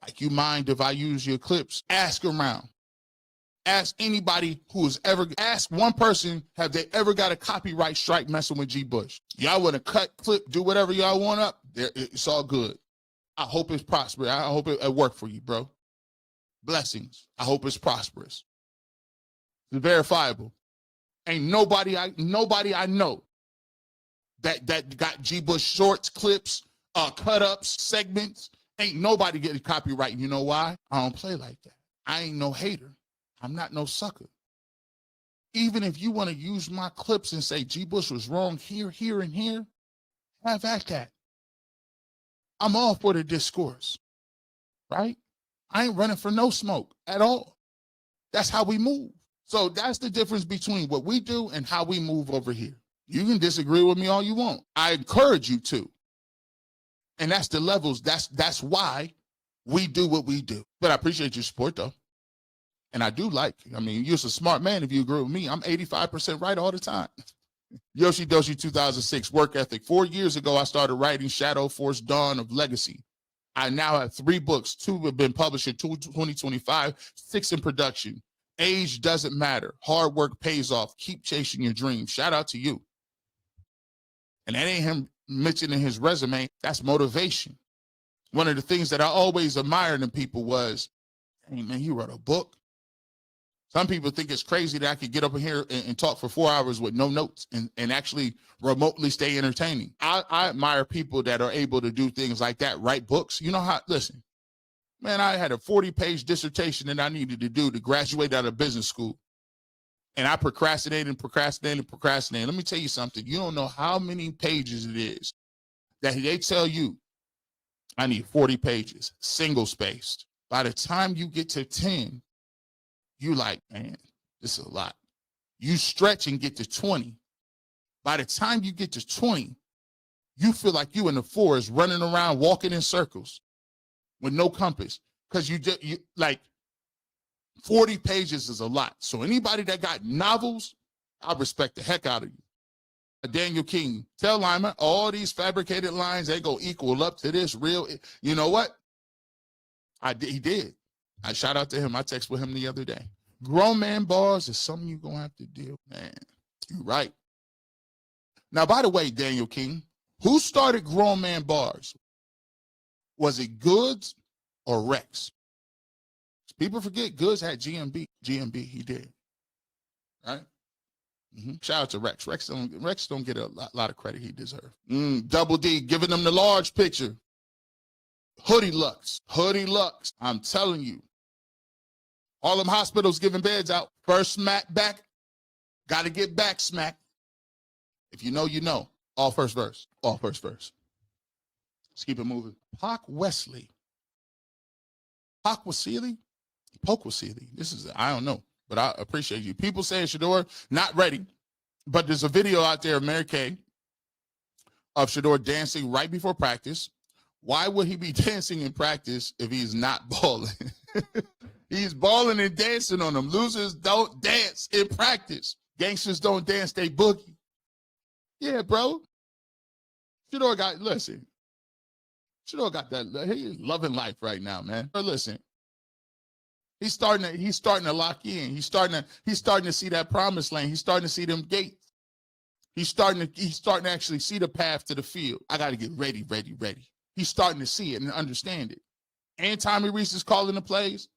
Like, you mind if I use your clips? Ask around. Ask anybody ask one person, have they ever got a copyright strike messing with G. Bush? Y'all want to cut, clip, do whatever y'all want up? It's all good. I hope it's prosperous. I hope it worked for you, bro. Blessings. I hope it's prosperous. It's verifiable. Ain't nobody I know that got G. Bush shorts, clips, cut-ups, segments. Ain't nobody getting copyright. You know why? I don't play like that. I ain't no hater. I'm not no sucker. Even if you want to use my clips and say G. Bush was wrong here, here, and here, have at that. I'm all for the discourse, right? I ain't running for no smoke at all. That's how we move. So that's the difference between what we do and how we move over here. You can disagree with me all you want. I encourage you to. And that's the levels. That's why we do what we do. But I appreciate your support, though. And I do you're a smart man if you agree with me. I'm 85% right all the time. Yoshi Doshi 2006, work ethic. 4 years ago, I started writing Shadow Force Dawn of Legacy. I now have 3 books. 2 have been published in 2025, 6 in production. Age doesn't matter. Hard work pays off. Keep chasing your dreams. Shout out to you. And that ain't him mentioning his resume. That's motivation. One of the things that I always admired in people was, hey, man, he wrote a book. Some people think it's crazy that I could get up in here and talk for 4 hours with no notes and actually remotely stay entertaining. I admire people that are able to do things like that, write books. You know how, listen, man, I had a 40-page dissertation that I needed to do to graduate out of business school. And I procrastinated and procrastinated and procrastinated. Let me tell you something. You don't know how many pages it is that they tell you, I need 40 pages, single spaced. By the time you get to 10, you like, man, this is a lot. You stretch and get to 20. By the time you get to 20, you feel like you in the forest running around, walking in circles with no compass. Because you like 40 pages is a lot. So anybody that got novels, I respect the heck out of you. Daniel King, tell Lyman, all these fabricated lines, they go equal up to this real. You know what? He did. I shout out to him. I text with him the other day. Grown man bars is something you're going to have to deal with, man. You're right. Now, by the way, Daniel King, who started grown man bars? Was it Goods or Rex? People forget Goods had GMB. GMB, he did. Right? Shout out to Rex. Rex don't get a lot of credit he deserves. Double D giving them the large picture. Hoodie Lux. Hoodie Lux. I'm telling you. All them hospitals giving beds out. First smack back. Got to get back smack. If you know, you know. All first verse. All first verse. Let's keep it moving. Pac Wesley. Pac Wesley? Poke Wesley. This is, I don't know, but I appreciate you. People saying Shedeur not ready, but there's a video out there of Mary Kay of Shedeur dancing right before practice. Why would he be dancing in practice if he's not balling? He's balling and dancing on them. Losers don't dance in practice. Gangsters don't dance, they boogie. Yeah, bro. Shedeur got, listen. Shedeur got that. He's loving life right now, man. But listen, he's starting to lock in. He's starting to see that promised land. He's starting to see them gates. He's starting to actually see the path to the field. I got to get ready. He's starting to see it and understand it. And Tommy Reese is calling the plays.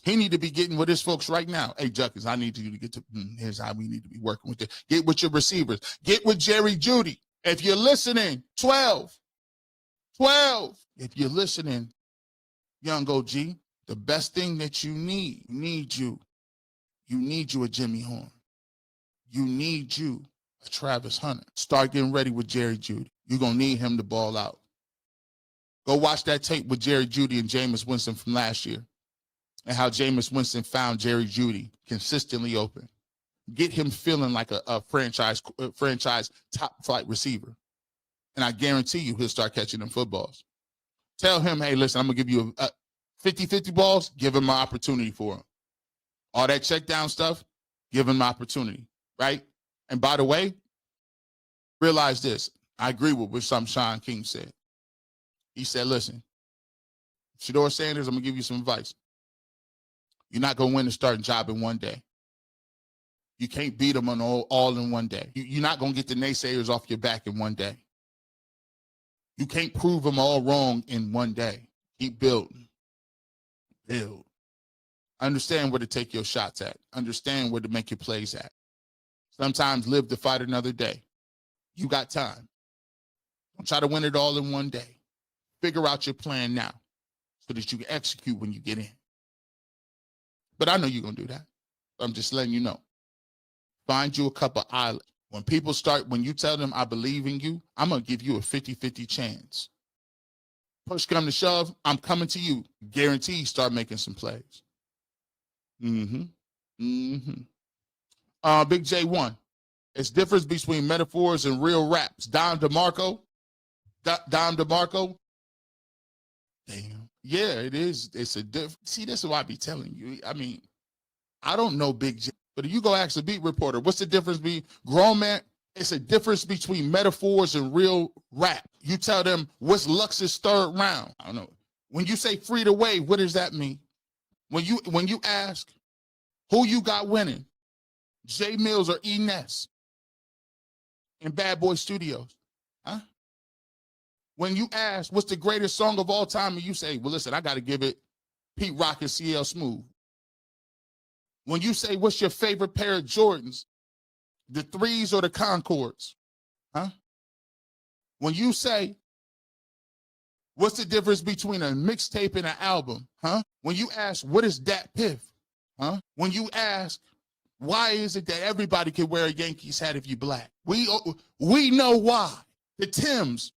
He need to be getting with his folks right now. Hey, Juckers, I need you to get to, here's how we need to be working with it. Get with your receivers. Get with Jerry Jeudy. If you're listening, 12. If you're listening, young OG, the best thing that you need you a Jimmy Horn. You need you a Travis Hunter. Start getting ready with Jerry Jeudy. You're going to need him to ball out. Go watch that tape with Jerry Jeudy and Jameis Winston from last year and how Jameis Winston found Jerry Jeudy consistently open. Get him feeling like a franchise top flight receiver. And I guarantee you he'll start catching them footballs. Tell him, hey, listen, I'm going to give you a 50-50 balls, give him an opportunity for him. All that check down stuff, give him an opportunity, right? And by the way, realize this. I agree with what Sean King said. He said, listen, Shedeur Sanders, I'm going to give you some advice. You're not going to win the starting job in one day. You can't beat them on all in one day. You're not going to get the naysayers off your back in one day. You can't prove them all wrong in one day. Keep building. Build. Understand where to take your shots at. Understand where to make your plays at. Sometimes live to fight another day. You got time. Don't try to win it all in one day. Figure out your plan now so that you can execute when you get in. But I know you're going to do that. I'm just letting you know. Find you a couple islands. When you tell them I believe in you, I'm going to give you a 50-50 chance. Push come to shove, I'm coming to you. Guarantee you start making some plays. Big J1. It's difference between metaphors and real raps. Dom DeMarco. Damn. Yeah, it is. It's a difference. See, this is what I be telling you. I mean, I don't know Big J, but if you go ask a beat reporter, what's the difference between grown man? It's a difference between metaphors and real rap. You tell them what's Lux's third round. I don't know. When you say free to wave, what does that mean? When you ask who you got winning, Jay Mills or E. Ness in Bad Boy Studios, huh? When you ask what's the greatest song of all time, and you say, well, listen, I got to give it Pete Rock and CL Smooth. When you say what's your favorite pair of Jordans, the 3s or the Concords, huh? When you say what's the difference between a mixtape and an album, huh? When you ask what is Dat Piff, huh? When you ask Why is it that everybody can wear a Yankees hat if you black? We know why. The Timbs.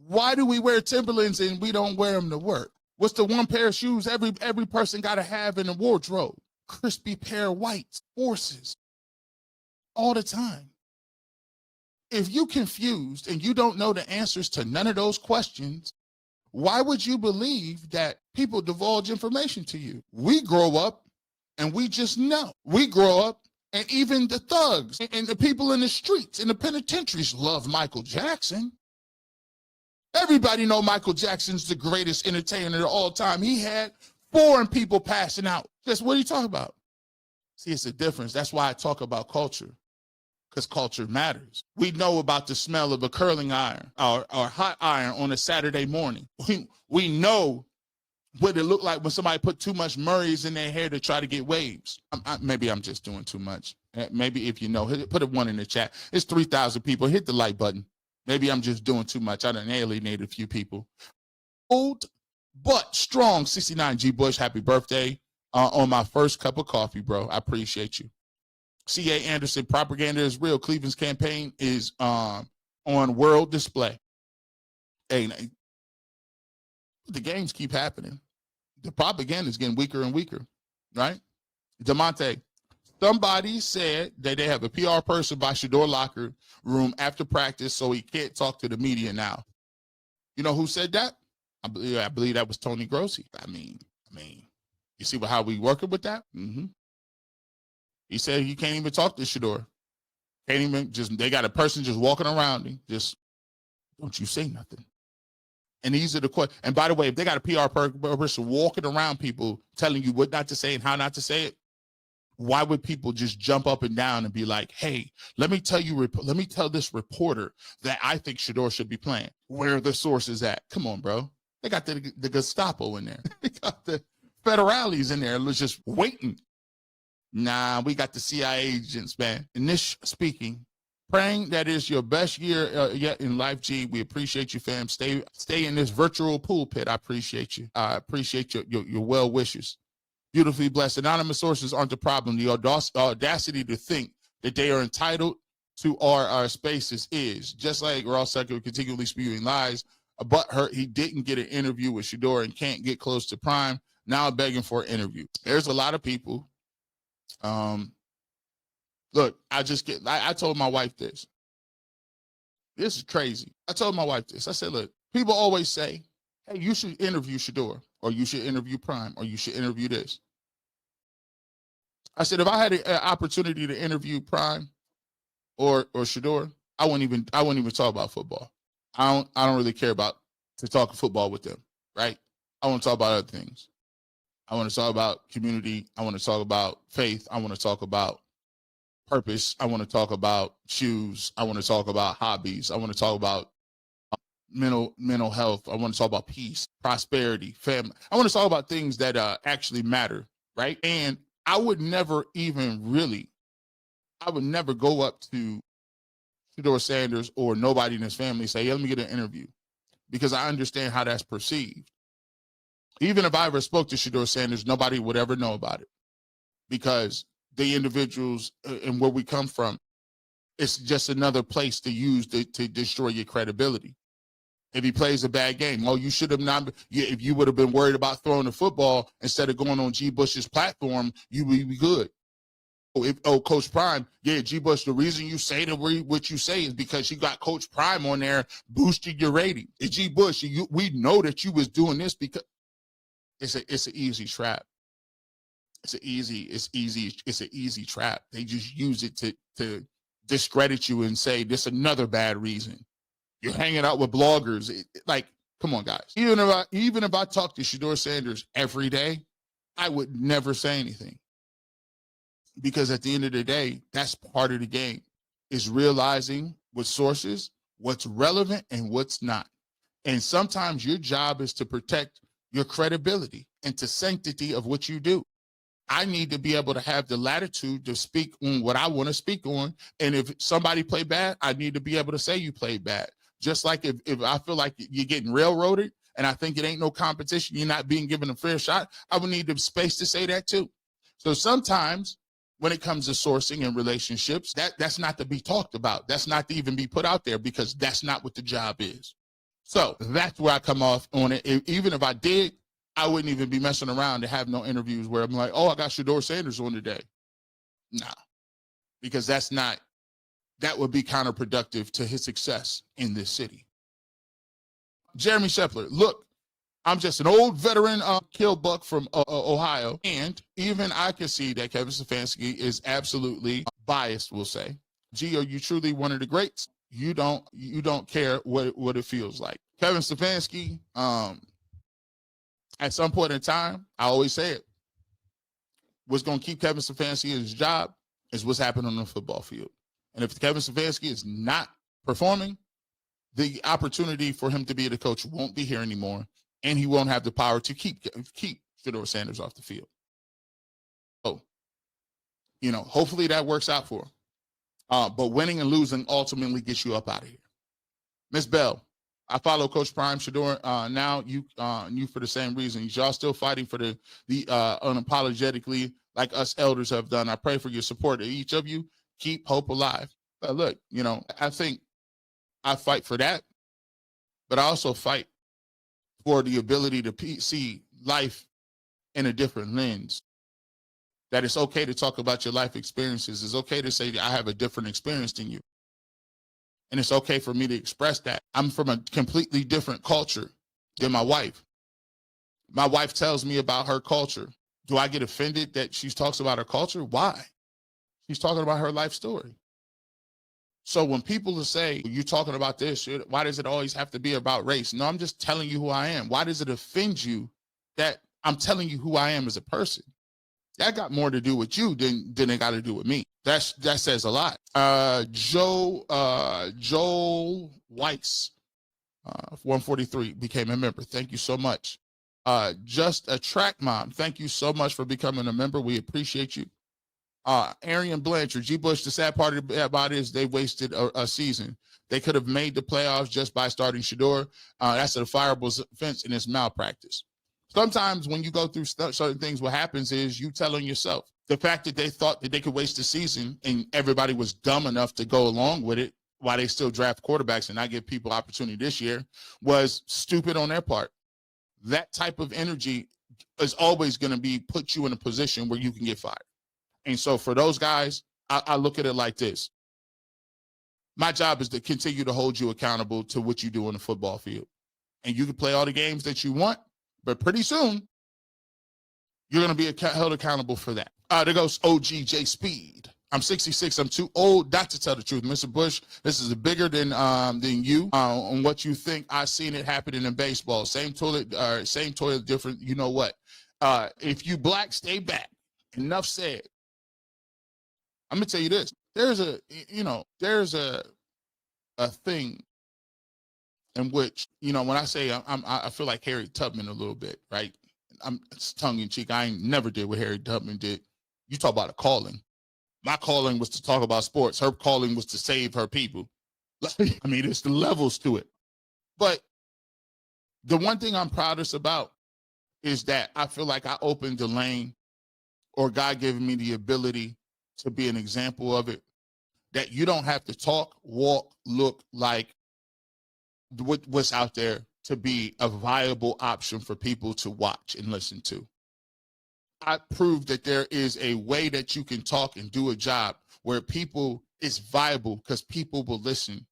Why do we wear Timberlands and we don't wear them to work? What's the one pair of shoes every person got to have in the wardrobe? Crispy pair of whites, Forces, all the time. If you confused and you don't know the answers to none of those questions, why would you believe that people divulge information to you? We grow up and we just know. We grow up and even the thugs and the people in the streets, in the penitentiaries love Michael Jackson. Everybody know Michael Jackson's the greatest entertainer of all time. He had foreign people passing out. Just what are you talking about? See, it's a difference. That's why I talk about culture, because culture matters. We know about the smell of a curling iron or hot iron on a Saturday morning. We know what it looked like when somebody put too much Murray's in their hair to try to get waves. Maybe I'm just doing too much. Maybe if you know, put a 1 in the chat. It's 3,000 people. Hit the like button. Maybe I'm just doing too much. I done alienated a few people. Old but strong 69 G Bush. Happy birthday on my first cup of coffee, bro. I appreciate you. C.A. Anderson, propaganda is real. Cleveland's campaign is on world display. Hey, the games keep happening. The propaganda is getting weaker and weaker, right? DeMonte, somebody said that they have a PR person by Shedeur locker room after practice, so he can't talk to the media now. You know who said that? I believe that was Tony Grossi. I mean, you see how we working with that? Mm-hmm. He said he can't even talk to Shedeur. Can't even they got a person just walking around him. Just don't you say nothing. And these are the questions. And by the way, if they got a PR person walking around people telling you what not to say and how not to say it, why would people just jump up and down and be like, hey, let me tell this reporter that I think Shedeur should be playing. Where are the sources at? Come on, bro. They got the Gestapo in there. They got the federales in there. Let's just waiting. Nah, we got the CIA agents, man. Nish speaking, praying that is your best year yet in life, G. We appreciate you, fam. Stay in this virtual pulpit. I appreciate you. I appreciate your well wishes. Beautifully blessed. Anonymous sources aren't the problem. The audacity to think that they are entitled to our spaces is. Just like Ross Tucker continually spewing lies, but he didn't get an interview with Shedeur and can't get close to Prime. Now begging for an interview. There's a lot of people. Look, I told my wife this. This is crazy. I told my wife this. I said, look, people always say, hey, you should interview Shedeur, or you should interview Prime, or you should interview this. I said, if I had an opportunity to interview Prime or Shedeur, I wouldn't even talk about football. I don't really care about to talk football with them, right? I want to talk about other things. I want to talk about community. I want to talk about faith. I want to talk about purpose. I want to talk about shoes. I want to talk about hobbies. I want to talk about mental health. I want to talk about peace, prosperity, family. I want to talk about things that actually matter, right? And I would never go up to Shedeur Sanders or nobody in his family and say, hey, let me get an interview, because I understand how that's perceived. Even if I ever spoke to Shedeur Sanders, nobody would ever know about it, because the individuals and where we come from, it's just another place to use to destroy your credibility. If he plays a bad game, you should have not. If you would have been worried about throwing the football instead of going on G. Bush's platform, you would be good. Coach Prime, yeah, G. Bush, the reason you say what you say is because you got Coach Prime on there boosting your rating. And G. Bush, we know that you was doing this because it's an easy trap. It's an easy trap. They just use it to discredit you and say this another bad reason. You're hanging out with bloggers. Come on, guys. Even if I talk to Shedeur Sanders every day, I would never say anything. Because at the end of the day, that's part of the game, is realizing with sources what's relevant and what's not. And sometimes your job is to protect your credibility and to sanctity of what you do. I need to be able to have the latitude to speak on what I want to speak on. And if somebody played bad, I need to be able to say you played bad. Just like if I feel like you're getting railroaded and I think it ain't no competition, you're not being given a fair shot, I would need the space to say that too. So sometimes when it comes to sourcing and relationships, that's not to be talked about. That's not to even be put out there, because that's not what the job is. So that's where I come off on it. Even if I did, I wouldn't even be messing around to have no interviews where I'm like, oh, I got Shedeur Sanders on today. Nah, because that would be counterproductive to his success in this city. Jeremy Shepler, look, I'm just an old veteran kill buck from Ohio, and even I can see that Kevin Stefanski is absolutely biased, we'll say. Gee, are you truly one of the greats? You don't care what it feels like. Kevin Stefanski, at some point in time, I always say it, what's going to keep Kevin Stefanski in his job is what's happening on the football field. And if Kevin Stefanski is not performing, the opportunity for him to be the coach won't be here anymore, and he won't have the power to keep Shedeur Sanders off the field. So, hopefully that works out for him. But winning and losing ultimately gets you up out of here. Miss Bell, I follow Coach Prime Shedeur. Now you for the same reasons. Y'all still fighting for the unapologetically, like us elders have done. I pray for your support of each of you. Keep hope alive. But look, I think I fight for that, but I also fight for the ability to see life in a different lens. That it's okay to talk about your life experiences. It's okay to say that I have a different experience than you. And it's okay for me to express that. I'm from a completely different culture than my wife. My wife tells me about her culture. Do I get offended that she talks about her culture? Why? She's talking about her life story. So when people say, you're talking about this, why does it always have to be about race? No, I'm just telling you who I am. Why does it offend you that I'm telling you who I am as a person? That got more to do with you than it got to do with me. That says a lot. Joel Weiss, 143, became a member. Thank you so much. Just a track mom. Thank you so much for becoming a member. We appreciate you. Arian Blanchard, G. Bush, the sad part about it is they wasted a season. They could have made the playoffs just by starting Shedeur. That's a fireable offense, and it's malpractice. Sometimes when you go through certain things, what happens is you tell on yourself. The fact that they thought that they could waste the season and everybody was dumb enough to go along with it while they still draft quarterbacks and not give people opportunity this year was stupid on their part. That type of energy is always going to put you in a position where you can get fired. And so for those guys, I look at it like this. My job is to continue to hold you accountable to what you do on the football field. And you can play all the games that you want, but pretty soon, you're going to be held accountable for that. There goes OGJ Speed. I'm 66. I'm too old not to tell the truth. Mr. Bush, this is bigger than you on what you think. I've seen it happening in baseball. Same toilet, different. You know what? If you black, stay back. Enough said. I'm going to tell you this. There's a thing in which, when I say I feel like Harry Tubman a little bit, right? It's tongue in cheek. I ain't never did what Harry Tubman did. You talk about a calling. My calling was to talk about sports. Her calling was to save her people. I mean, it's the levels to it. But the one thing I'm proudest about is that I feel like I opened the lane, or God giving me the ability to be an example of it, that you don't have to talk, walk, look like what's out there to be a viable option for people to watch and listen to. I proved that there is a way that you can talk and do a job where people is viable because people will listen.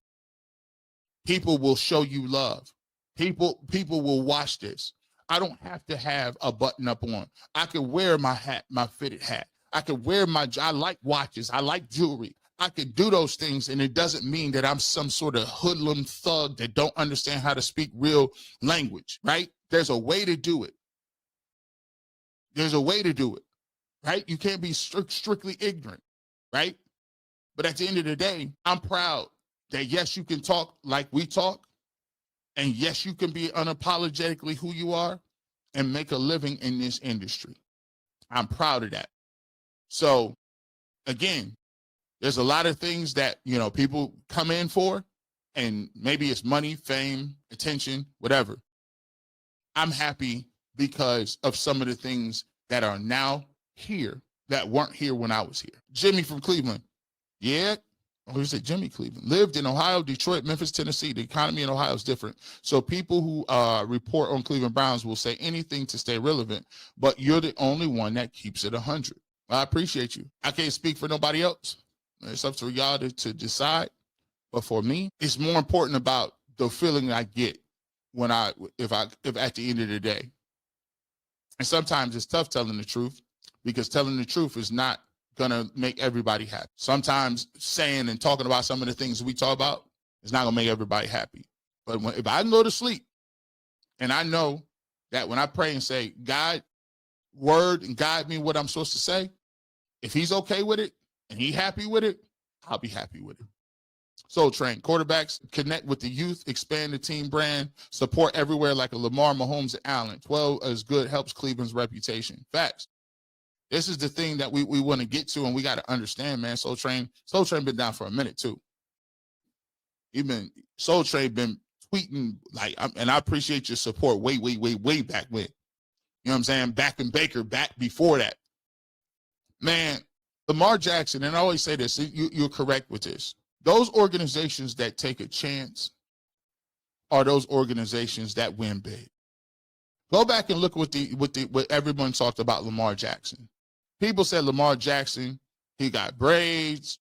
People will show you love. People will watch this. I don't have to have a button up on. I can wear my hat, my fitted hat. I could wear I like watches. I like jewelry. I could do those things, and it doesn't mean that I'm some sort of hoodlum thug that don't understand how to speak real language, right? There's a way to do it. There's a way to do it, right? You can't be strictly ignorant, right? But at the end of the day, I'm proud that, yes, you can talk like we talk, and yes, you can be unapologetically who you are and make a living in this industry. I'm proud of that. So, again, there's a lot of things that, people come in for, and maybe it's money, fame, attention, whatever. I'm happy because of some of the things that are now here that weren't here when I was here. Jimmy from Cleveland. Yeah. Oh, he said Jimmy Cleveland. Lived in Ohio, Detroit, Memphis, Tennessee. The economy in Ohio is different. So people who report on Cleveland Browns will say anything to stay relevant, but you're the only one that keeps it 100. I appreciate you. I can't speak for nobody else. It's up to y'all to decide. But for me, it's more important about the feeling I get when if at the end of the day. And sometimes it's tough telling the truth, because telling the truth is not gonna make everybody happy. Sometimes saying and talking about some of the things we talk about is not gonna make everybody happy. But if I can go to sleep and I know that when I pray and say, God, word and guide me what I'm supposed to say, if he's okay with it and he happy with it, I'll be happy with it. Soul Train, quarterbacks connect with the youth, expand the team brand, support everywhere like a Lamar, Mahomes, and Allen. 12 is good, helps Cleveland's reputation. Facts. This is the thing that we want to get to, and we got to understand, man. Soul Train been down for a minute too. Soul Train been tweeting like, and I appreciate your support way back when. You know what I'm saying? Back in Baker, back before that. Man, Lamar Jackson, and I always say this, you're correct with this. Those organizations that take a chance are those organizations that win big. Go back and look what everyone talked about Lamar Jackson. People said Lamar Jackson, he got braids.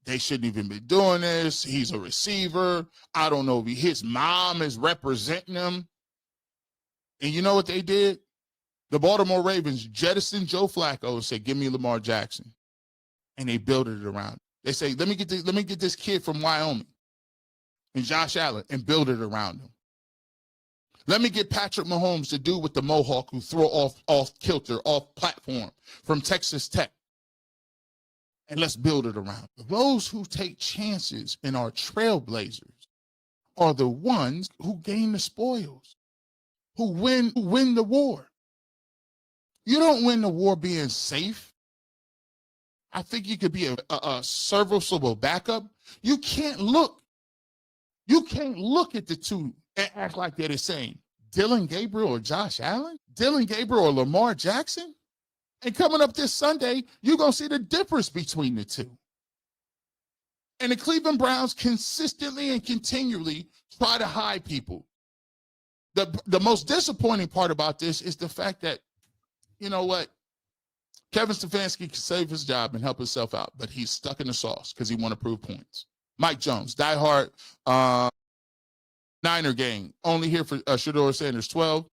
They shouldn't even be doing this. He's a receiver. I don't know if his mom is representing him. And you know what they did? The Baltimore Ravens jettisoned Joe Flacco and said, give me Lamar Jackson. And they built it around. They say, let me get this kid from Wyoming and Josh Allen and build it around him. Let me get Patrick Mahomes to do with the Mohawk who throw off kilter, off platform from Texas Tech. And let's build it around. Those who take chances and are trailblazers are the ones who gain the spoils, who win the war. You don't win the war being safe. I think you could be a serviceable backup. You can't look at the two and act like they're the same. DILLON Gabriel or Josh Allen? DILLON Gabriel or Lamar Jackson? And coming up this Sunday, you're going to see the difference between the two. And the Cleveland Browns consistently and continually try to hide people. The most disappointing part about this is the fact that, you know what? Kevin Stefanski can save his job and help himself out, but he's stuck in the sauce because he want to prove points. Mike Jones, diehard Niner gang, only here for Shedeur Sanders 12.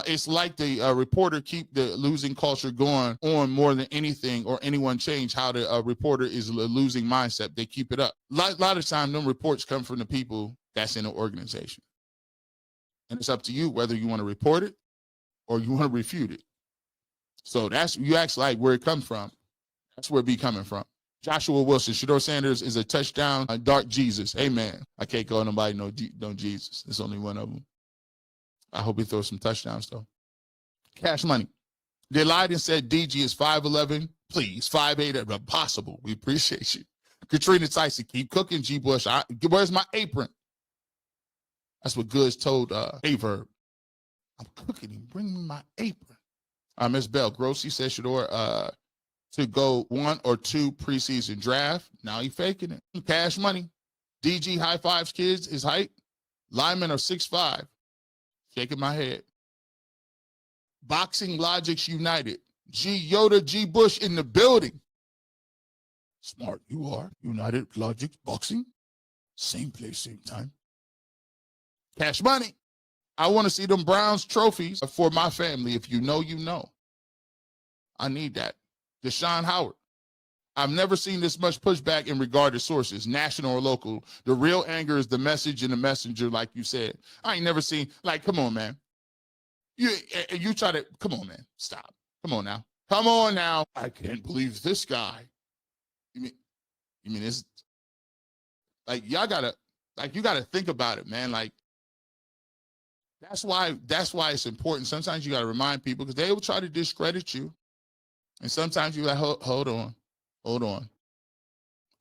It's like the reporter keep the losing culture going on more than anything or anyone change how the reporter is a losing mindset. They keep it up. A lot of time, them reports come from the people that's in the organization. And it's up to you whether you want to report it or you want to refute it. So you ask like where it comes from. That's where it be coming from. Joshua Wilson, Shedeur Sanders is a touchdown, a dark Jesus. Amen. I can't call nobody no Jesus. There's only one of them. I hope he throws some touchdowns, though. Cash Money. They lied and said DG is 5'11". Please, 5'8", impossible. We appreciate you. Katrina Tyson, keep cooking, G. Bush. Where's my apron? That's what Goods told Averb. I'm cooking him. Bring me my apron. Miss Bell, Grossi said Shedeur to go 1 or 2 preseason draft. Now he faking it. Cash Money. DG high fives kids, his height. Linemen are 6'5". Shaking my head. Boxing Logics United. G Yoda, G Bush in the building. Smart you are. United Logics Boxing. Same place, same time. Cash Money. I want to see them Browns trophies for my family. If you know, you know. I need that. Deshaun Howard. I've never seen this much pushback in regard to sources, national or local. The real anger is the message and the messenger, like you said. I ain't never seen, like, come on, man. You try to, come on, man. Stop. Come on now. Come on now. I can't believe this guy. You mean it's, like, you gotta think about it, man. Like, that's why it's important. Sometimes you gotta remind people because they will try to discredit you. And sometimes you're like, hold on.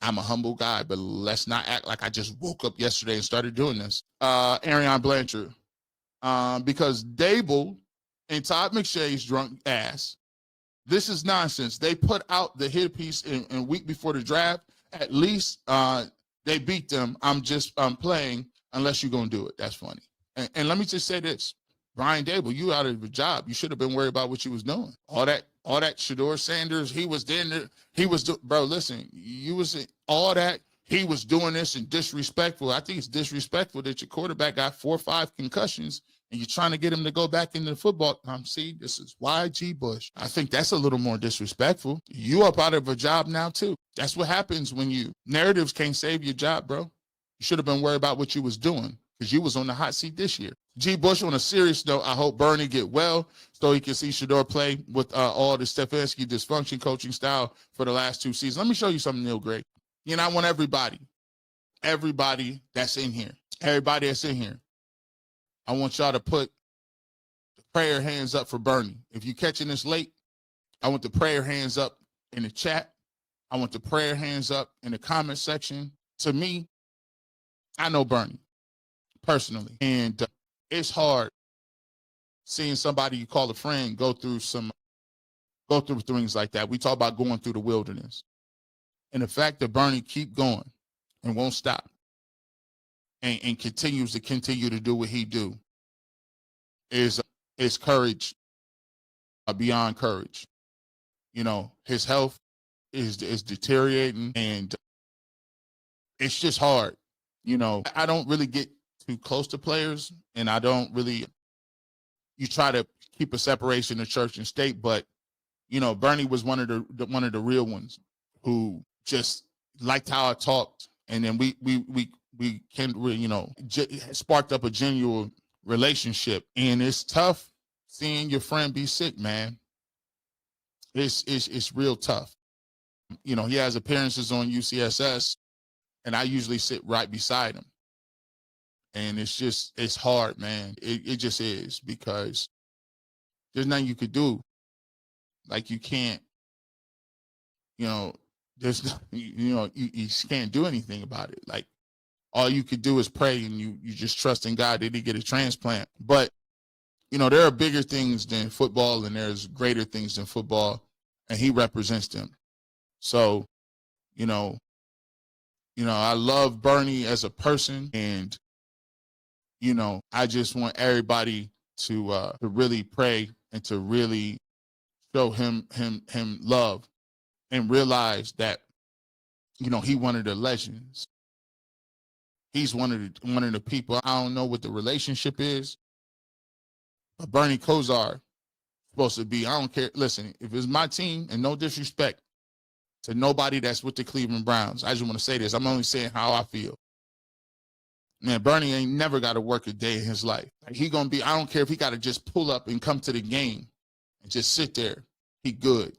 I'm a humble guy, but let's not act like I just woke up yesterday and started doing this. Ariane Blanchard. Because Dable and Todd McShay's drunk ass This is nonsense. They put out the hit piece in week before the draft. At least they beat them. I'm playing unless you're going to do it. That's funny. And let me just say this. Brian Dable, you out of a job. You should have been worried about what you was doing. All that Shedeur Sanders, he was there. Bro, listen, you was all that. He was doing this and disrespectful. I think it's disrespectful that your quarterback got 4 or 5 concussions and you're trying to get him to go back into the football. See, this is YG Bush. I think that's a little more disrespectful. You up out of a job now, too. That's what happens when narratives can't save your job, bro. You should have been worried about what you was doing because you was on the hot seat this year. G. Bush, on a serious note, I hope Bernie get well so he can see Shedeur play with all the Stefanski dysfunction coaching style for the last 2 seasons. Let me show you something, Neil Gray. I want everybody that's in here, I want y'all to put the prayer hands up for Bernie. If you're catching this late, I want the prayer hands up in the chat. I want the prayer hands up in the comment section. To me, I know Bernie personally, and it's hard seeing somebody you call a friend go through things like that. We talk about going through the wilderness. And the fact that Bernie keep going and won't stop and continues to do what he do is courage beyond courage. His health is deteriorating and it's just hard. I don't really get too close to players and I don't really, you try to keep a separation of church and state, but Bernie was one of the real ones who just liked how I talked, and then we sparked up a genuine relationship. And it's tough seeing your friend be sick, man. It's real tough. He has appearances on UCSS, and I usually sit right beside him. And it's hard, man. It just is, because there's nothing you could do. Like, you can't, there's you can't do anything about it. Like, all you could do is pray, and you just trust in God that he get a transplant. But there are bigger things than football, and there's greater things than football, and he represents them. So I love Bernie as a person, and I just want everybody to really pray and to really show him love. And realize that, he one of the legends. He's one of the people. I don't know what the relationship is, but Bernie Kosar supposed to be. I don't care. Listen, if it's my team, and no disrespect to nobody that's with the Cleveland Browns, I just want to say this. I'm only saying how I feel. Man, Bernie ain't never got to work a day in his life. Like, he gonna be. I don't care if he got to just pull up and come to the game and just sit there. He good.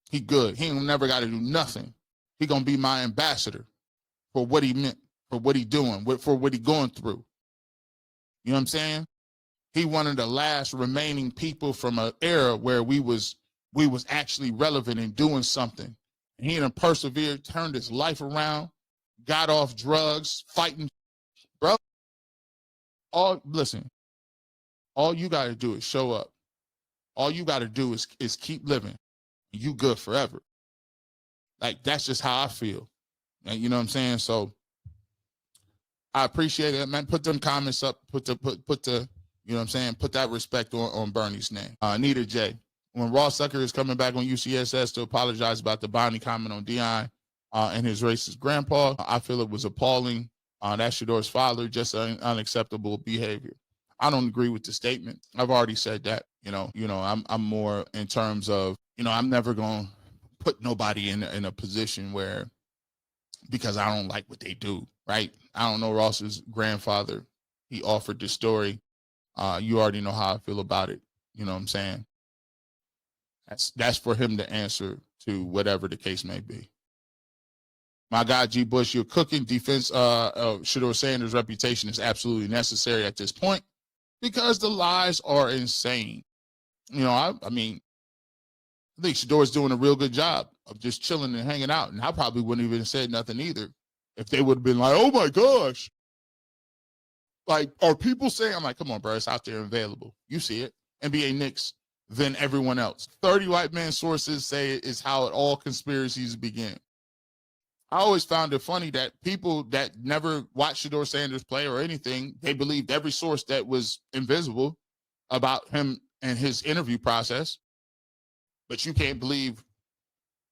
He good. He ain't never got to do nothing. He going to be my ambassador for what he meant, for what he doing, for what he going through. You know what I'm saying? He one of the last remaining people from an era where we was actually relevant and doing something. And he done persevered, turned his life around, got off drugs, fighting. Bro, listen, all you got to do is show up. All you got to do is keep living. You good forever. Like, that's just how I feel. And you know what I'm saying? So I appreciate it, man. Put them comments up, put the, you know what I'm saying? Put that respect on Bernie's name. Anita J. When Ross Sucker is coming back on UCSS to apologize about the Bonnie comment on Dion and his racist grandpa, I feel it was appalling. That's Shedeur's father, just unacceptable behavior. I don't agree with the statement. I've already said that. I'm more in terms of, I'm never going to put nobody in a position where, because I don't like what they do, right? I don't know Ross's grandfather. He offered this story. You already know how I feel about it. You know what I'm saying? That's for him to answer to whatever the case may be. My guy, G. Bush, you're cooking. Defense of Shedeur Sanders' reputation is absolutely necessary at this point because the lies are insane. I think Shedeur's doing a real good job of just chilling and hanging out. And I probably wouldn't even have said nothing either if they would have been like, oh, my gosh. Like, are people saying, I'm like, come on, bro, it's out there available. You see it. NBA Knicks than everyone else. 30 white men sources say it is how it all conspiracies begin. I always found it funny that people that never watched Shedeur Sanders play or anything, they believed every source that was invisible about him and his interview process. But you can't believe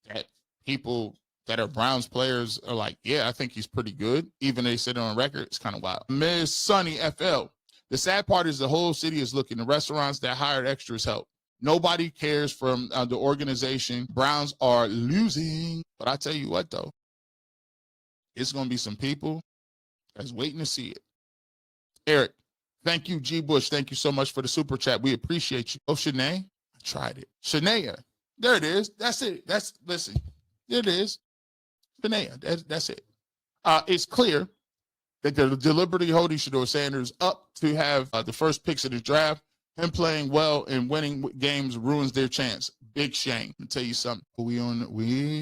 that people that are Browns players are like, yeah, I think he's pretty good. Even they said it on record, it's kind of wild. Ms. Sunny FL. The sad part is the whole city is looking. The restaurants that hired extras help. Nobody cares from the organization. Browns are losing. But I tell you what, though, it's going to be some people that's waiting to see it. Eric, thank you, G. Bush. Thank you so much for the super chat. We appreciate you. Oh, Shanae, I tried it. Shania, there it is. That's it. Listen, there it is. Shania, that's it. It's clear that they're deliberately holding Shedeur Sanders up to have the first picks of the draft. Him playing well and winning games ruins their chance. Big shame. Let me tell you something. We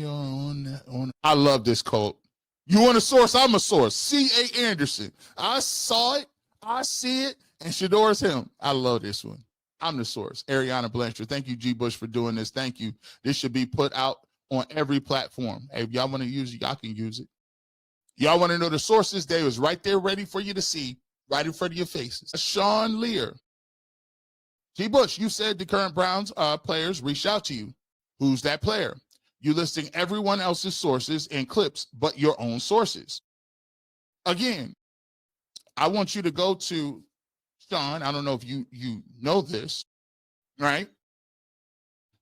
are on. I love this quote. You want a source? I'm a source. C.A. Anderson. I saw it. I see it. And Shedeur's him. I love this one. I'm the source. Ariana Blanchard. Thank you, G. Bush, for doing this. Thank you. This should be put out on every platform. Hey, if y'all want to use it, y'all can use it. Y'all want to know the sources? They was right there ready for you to see, right in front of your faces. Sean Lear. G. Bush, you said the current Browns players reached out to you. Who's that player? You listing everyone else's sources and clips, but your own sources. Again, I want you to go to Sean. I don't know if you know this, right?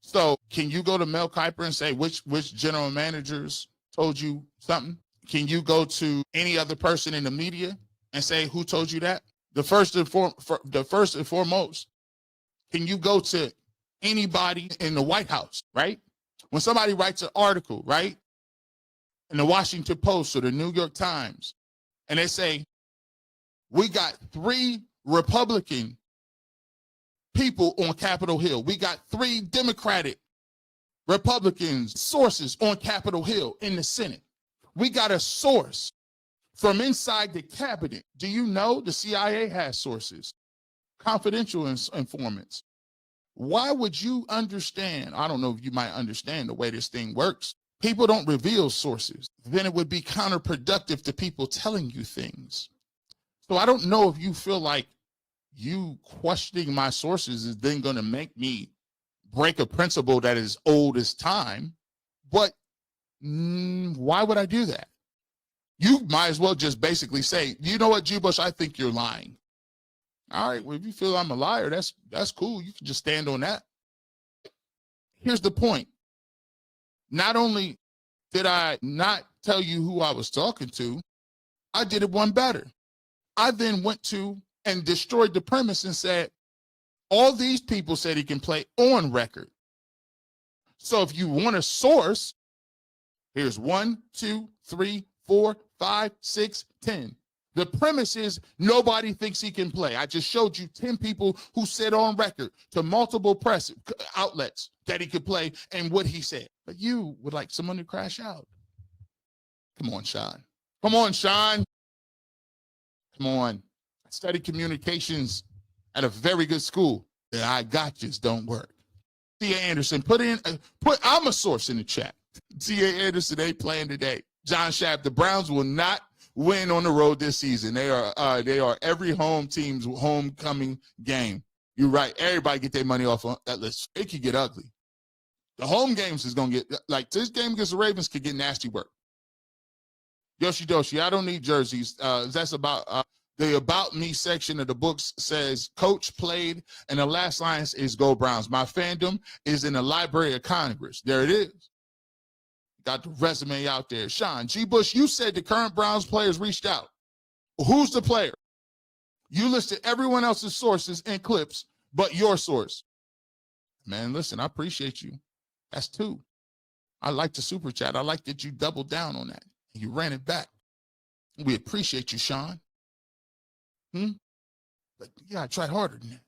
So can you go to Mel Kiper and say which general managers told you something? Can you go to any other person in the media and say who told you that? The first and foremost, can you go to anybody in the White House, right? When somebody writes an article, right, in the Washington Post or the New York Times, and they say, we got 3 Republican people on Capitol Hill. We got 3 Democratic Republicans sources on Capitol Hill in the Senate. We got a source from inside the cabinet. Do you know the CIA has sources, confidential informants? Why would you understand? I don't know if you might understand the way this thing works. People don't reveal sources. Then it would be counterproductive to people telling you things. So I don't know if you feel like you questioning my sources is then going to make me break a principle that is old as time. But why would I do that? You might as well just basically say, you know what, G. Bush, I think you're lying. All right, well, if you feel I'm a liar, that's cool. You can just stand on that. Here's the point. Not only did I not tell you who I was talking to, I did it one better. I then went to and destroyed the premise and said, all these people said he can play on record. So if you want a source, here's 1, 2, 3, 4, 5, 6, 10. The premise is nobody thinks he can play. I just showed you 10 people who said on record to multiple press outlets that he could play and what he said. But you would like someone to crash out. Come on, Sean. Come on, Sean. Come on. I studied communications at a very good school. The I got yous don't work. T.A. Anderson, put I'm a source in the chat. T.A. Anderson ain't playing today. John Schaap, the Browns will not win on the road this season. They are every home team's homecoming game. You're right. Everybody get their money off on that list. It could get ugly. The home games is going to get, like this game against the Ravens could get nasty work. Yoshi Doshi, I don't need jerseys. That's about the About Me section of the books says Coach played, and the last line is Go Browns. My fandom is in the Library of Congress. There it is. Got the resume out there. Sean, G. Bush, you said the current Browns players reached out. Who's the player? You listed everyone else's sources and clips, but your source. Man, listen, I appreciate you. That's 2. I like the super chat. I like that you doubled down on that. You ran it back. We appreciate you, Sean. But you gotta try harder than that.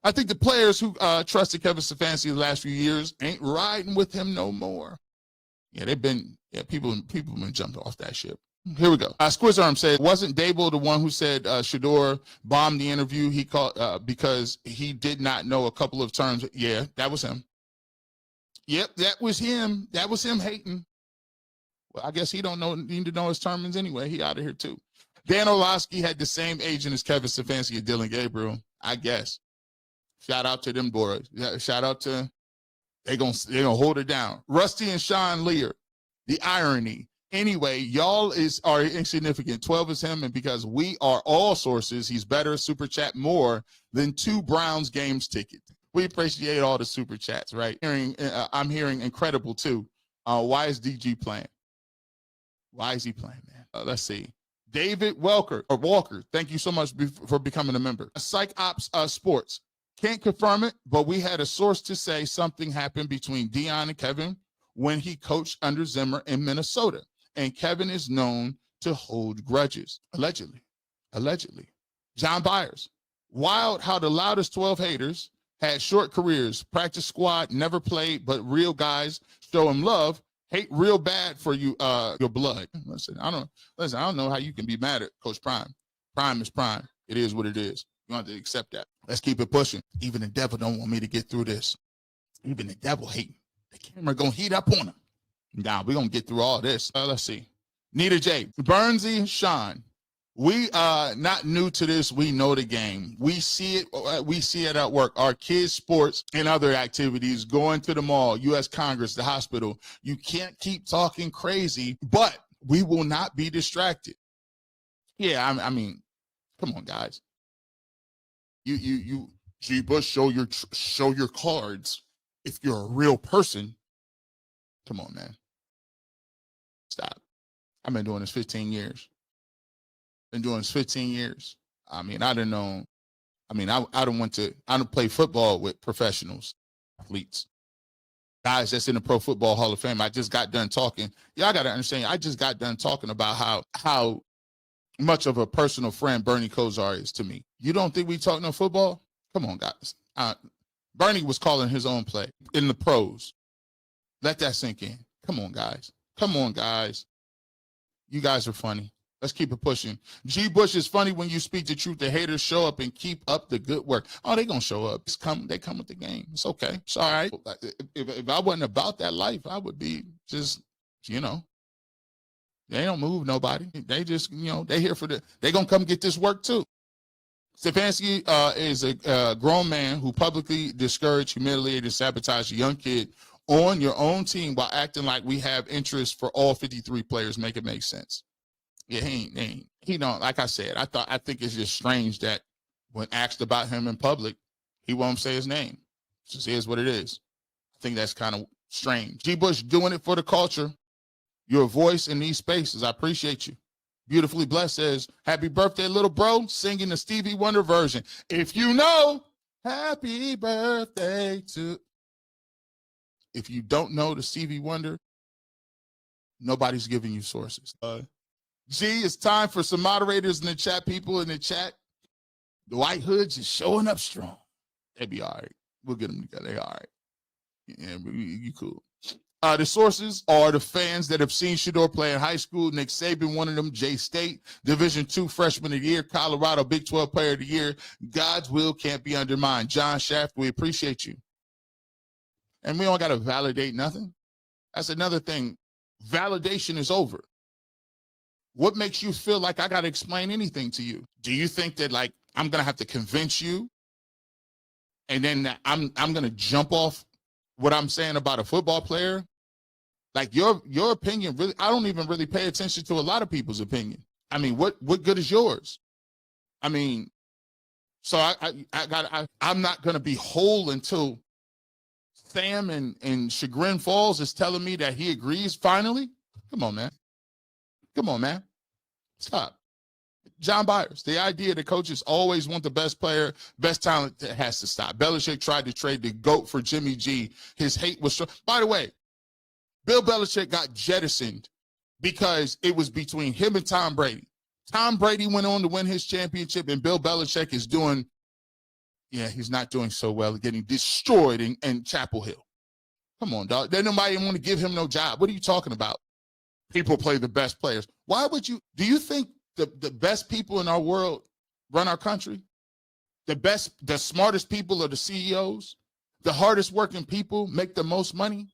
I think the players who trusted Kevin Stefanski the last few years ain't riding with him no more. Yeah, people have been jumped off that ship. Here we go. Squizarm said, wasn't Dable the one who said Shedeur bombed the interview he called because he did not know a couple of terms? Yeah, that was him. Yep, that was him. That was him hating. Well, I guess he don't need to know his terms anyway. He out of here too. Dan Orlovsky had the same agent as Kevin Stefanski and DILLON Gabriel, I guess. Shout out to them boys. Shout out to, they gonna hold it down. Rusty and Sean Lear, the irony. Anyway, y'all are insignificant. 12 is him, and because we are all sources, he's better. Super chat more than 2 Browns games ticket. We appreciate all the super chats, right? I'm hearing incredible too. Why is DG playing? Why is he playing, man? Let's see. David Walker, thank you so much for becoming a member. Psych Ops Sports. Can't confirm it, but we had a source to say something happened between Deion and Kevin when he coached under Zimmer in Minnesota. And Kevin is known to hold grudges. Allegedly. John Byers. Wild how the loudest 12 haters had short careers, practice squad, never played, but real guys show him love. Hate real bad for you, your blood. Listen, I don't know how you can be mad at Coach Prime. Prime is prime. It is what it is. You have to accept that. Let's keep it pushing. Even the devil don't want me to get through this. Even the devil hating. The camera gonna heat up on him. Now we're gonna get through all this. Let's see. Nita J. Burnsy Sean. We not new to this. We know the game. We see it. We see it at work. Our kids' sports and other activities, going to the mall, U.S. Congress, the hospital. You can't keep talking crazy, but we will not be distracted. Yeah, I mean, come on, guys. You G. Bush, show your cards. If you're a real person, come on, man. Stop. I've been doing this 15 years. Been doing this 15 years. I mean, I don't play football with professionals, athletes, guys that's in the Pro Football Hall of Fame. I just got done talking. Y'all got to understand, I just got done talking about how much of a personal friend Bernie Kosar is to me. You don't think we talk no football? Come on, guys. Bernie was calling his own play in the pros. Let that sink in. Come on, guys. Come on, guys. You guys are funny. Let's keep it pushing. G. Bush is funny when you speak the truth. The haters show up and keep up the good work. Oh, they gonna show up. They come with the game. It's okay. It's all right. If I wasn't about that life, I would be just, they don't move nobody. They just, they here for they gonna come get this work too. Stefanski is a grown man who publicly discouraged, humiliated, and sabotaged a young kid on your own team while acting like we have interest for all 53 players. Make it make sense. Yeah, he don't, like I said, I think it's just strange that when asked about him in public, he won't say his name. It just is what it is. I think that's kind of strange. G. Bush doing it for the culture. Your voice in these spaces. I appreciate you. Beautifully Blessed says, happy birthday, little bro, singing the Stevie Wonder version. If you know, happy birthday to. If you don't know the Stevie Wonder, nobody's giving you sources. G, it's time for some moderators in the chat, people in the chat. The White Hoods is showing up strong. They be all right. We'll get them together. They all right. Yeah, you cool. The sources are the fans that have seen Shedeur play in high school. Nick Saban, one of them, J-State, Division II Freshman of the Year, Colorado Big 12 Player of the Year. God's will can't be undermined. John Shaft, we appreciate you. And we don't got to validate nothing. That's another thing. Validation is over. What makes you feel like I got to explain anything to you? Do you think that, like, I'm going to have to convince you and then I'm going to jump off what I'm saying about a football player? Like, your opinion, really, I don't even really pay attention to a lot of people's opinion. I mean, what good is yours? I mean, so I'm not going to be whole until Sam and Chagrin Falls is telling me that he agrees finally. Come on, man. Come on, man. Stop. John Byers, the idea that coaches always want the best player, best talent, has to stop. Belichick tried to trade the GOAT for Jimmy G. His hate was strong. By the way, Bill Belichick got jettisoned because it was between him and Tom Brady. Tom Brady went on to win his championship, and Bill Belichick is doing, he's not doing so well, getting destroyed in Chapel Hill. Come on, dog. Then nobody want to give him no job. What are you talking about? People play the best players. Why would you? Do you think the best people in our world run our country? The smartest people are the CEOs. The hardest working people make the most money.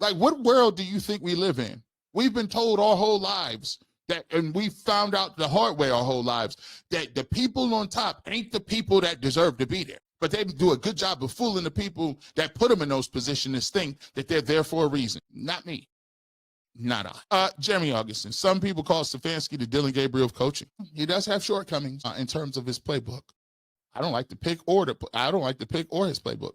Like, what world do you think we live in? We've been told our whole lives that, and we found out the hard way our whole lives, that the people on top ain't the people that deserve to be there. But they do a good job of fooling the people that put them in those positions to think that they're there for a reason. Not me. Not I. Jeremy Augustin. Some people call Stefanski the Dillon Gabriel of coaching. He does have shortcomings in terms of his playbook. I don't like the pick or his playbook.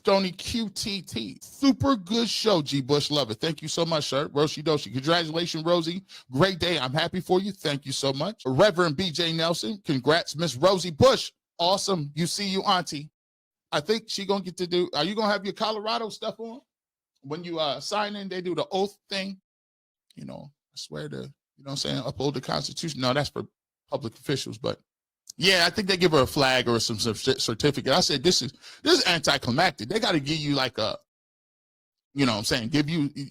Tony QTT. Super good show, G. Bush. Love it. Thank you so much, sir. Roshi Doshi. Congratulations, Rosie. Great day. I'm happy for you. Thank you so much. Reverend BJ Nelson. Congrats, Miss Rosie Bush. Awesome. You see you, auntie. I think she going to get to do, are you going to have your Colorado stuff on? When you sign in, they do the oath thing. You know, I swear to, you know what I'm saying, uphold the Constitution. No, that's for public officials, but yeah, I think they give her a flag or some certificate. I said, this is anticlimactic. They got to give you like a, you know what I'm saying,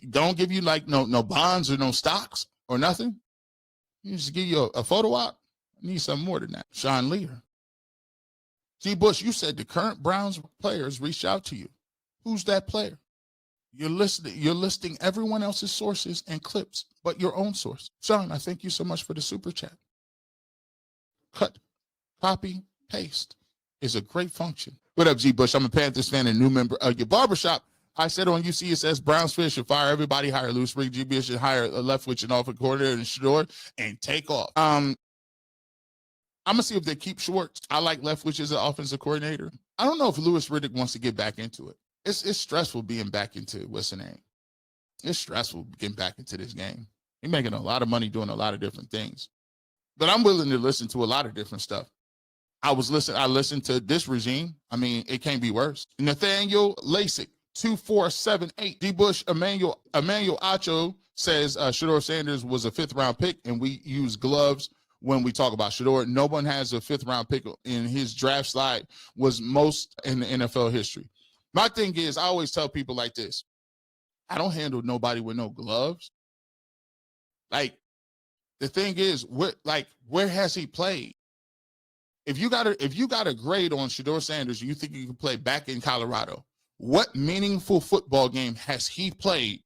don't give you like no bonds or no stocks or nothing. You just give you a photo op. I need something more than that. Sean Leader. G. Bush, you said the current Browns players reached out to you. Who's that player? You're listing everyone else's sources and clips, but your own source. Sean, I thank you so much for the super chat. Cut, copy, paste is a great function. What up, G. Bush? I'm a Panthers fan and new member of your barbershop. I said on UC, it says Browns fans should fire everybody, hire Louis Rig. G. Bush should hire a Leftwich and offensive coordinator and Shedeur and take off. I'm going to see if they keep Schwartz. I like Leftwich as an offensive coordinator. I don't know if Louis Riddick wants to get back into it. It's stressful being back into, what's the name? It's stressful getting back into this game. You're making a lot of money doing a lot of different things. But I'm willing to listen to a lot of different stuff. I listened to this regime. I mean, it can't be worse. Nathaniel Lasik, 2478. D. Bush, Emmanuel Acho says Shedeur Sanders was a 5th-round pick, and we use gloves when we talk about Shedeur. No one has a 5th-round pick in his draft slide, was most in the NFL history. My thing is, I always tell people like this. I don't handle nobody with no gloves. Like, the thing is, where has he played? If you got a grade on Shedeur Sanders, you think you can play back in Colorado, what meaningful football game has he played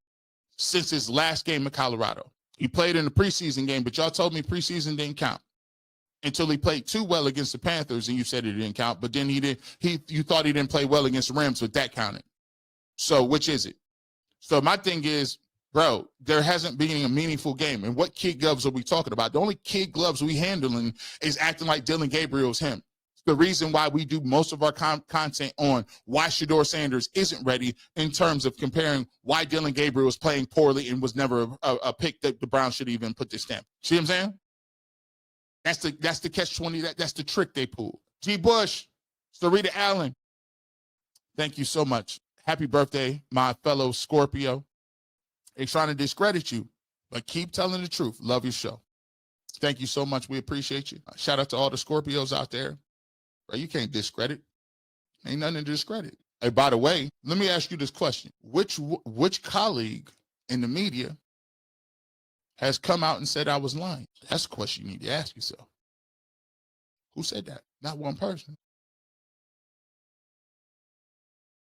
since his last game in Colorado? He played in the preseason game, but y'all told me preseason didn't count until he played too well against the Panthers, and you said it didn't count. But then you thought he didn't play well against the Rams, but that counted. So which is it? So my thing is, bro, there hasn't been a meaningful game. And what kid gloves are we talking about? The only kid gloves we handling is acting like Dillon Gabriel's him. It's the reason why we do most of our content on why Shedeur Sanders isn't ready in terms of comparing why Dillon Gabriel was playing poorly and was never a pick that the Browns should even put this stamp. See what I'm saying? That's the catch-20. That's the trick they pull. G. Bush, Sarita Allen, thank you so much. Happy birthday, my fellow Scorpio. They're trying to discredit you, but keep telling the truth. Love your show. Thank you so much. We appreciate you. Shout out to all the Scorpios out there. Bro, you can't discredit. Ain't nothing to discredit. Hey, by the way, let me ask you this question. Which colleague in the media has come out and said I was lying? That's a question you need to ask yourself. Who said that? Not one person.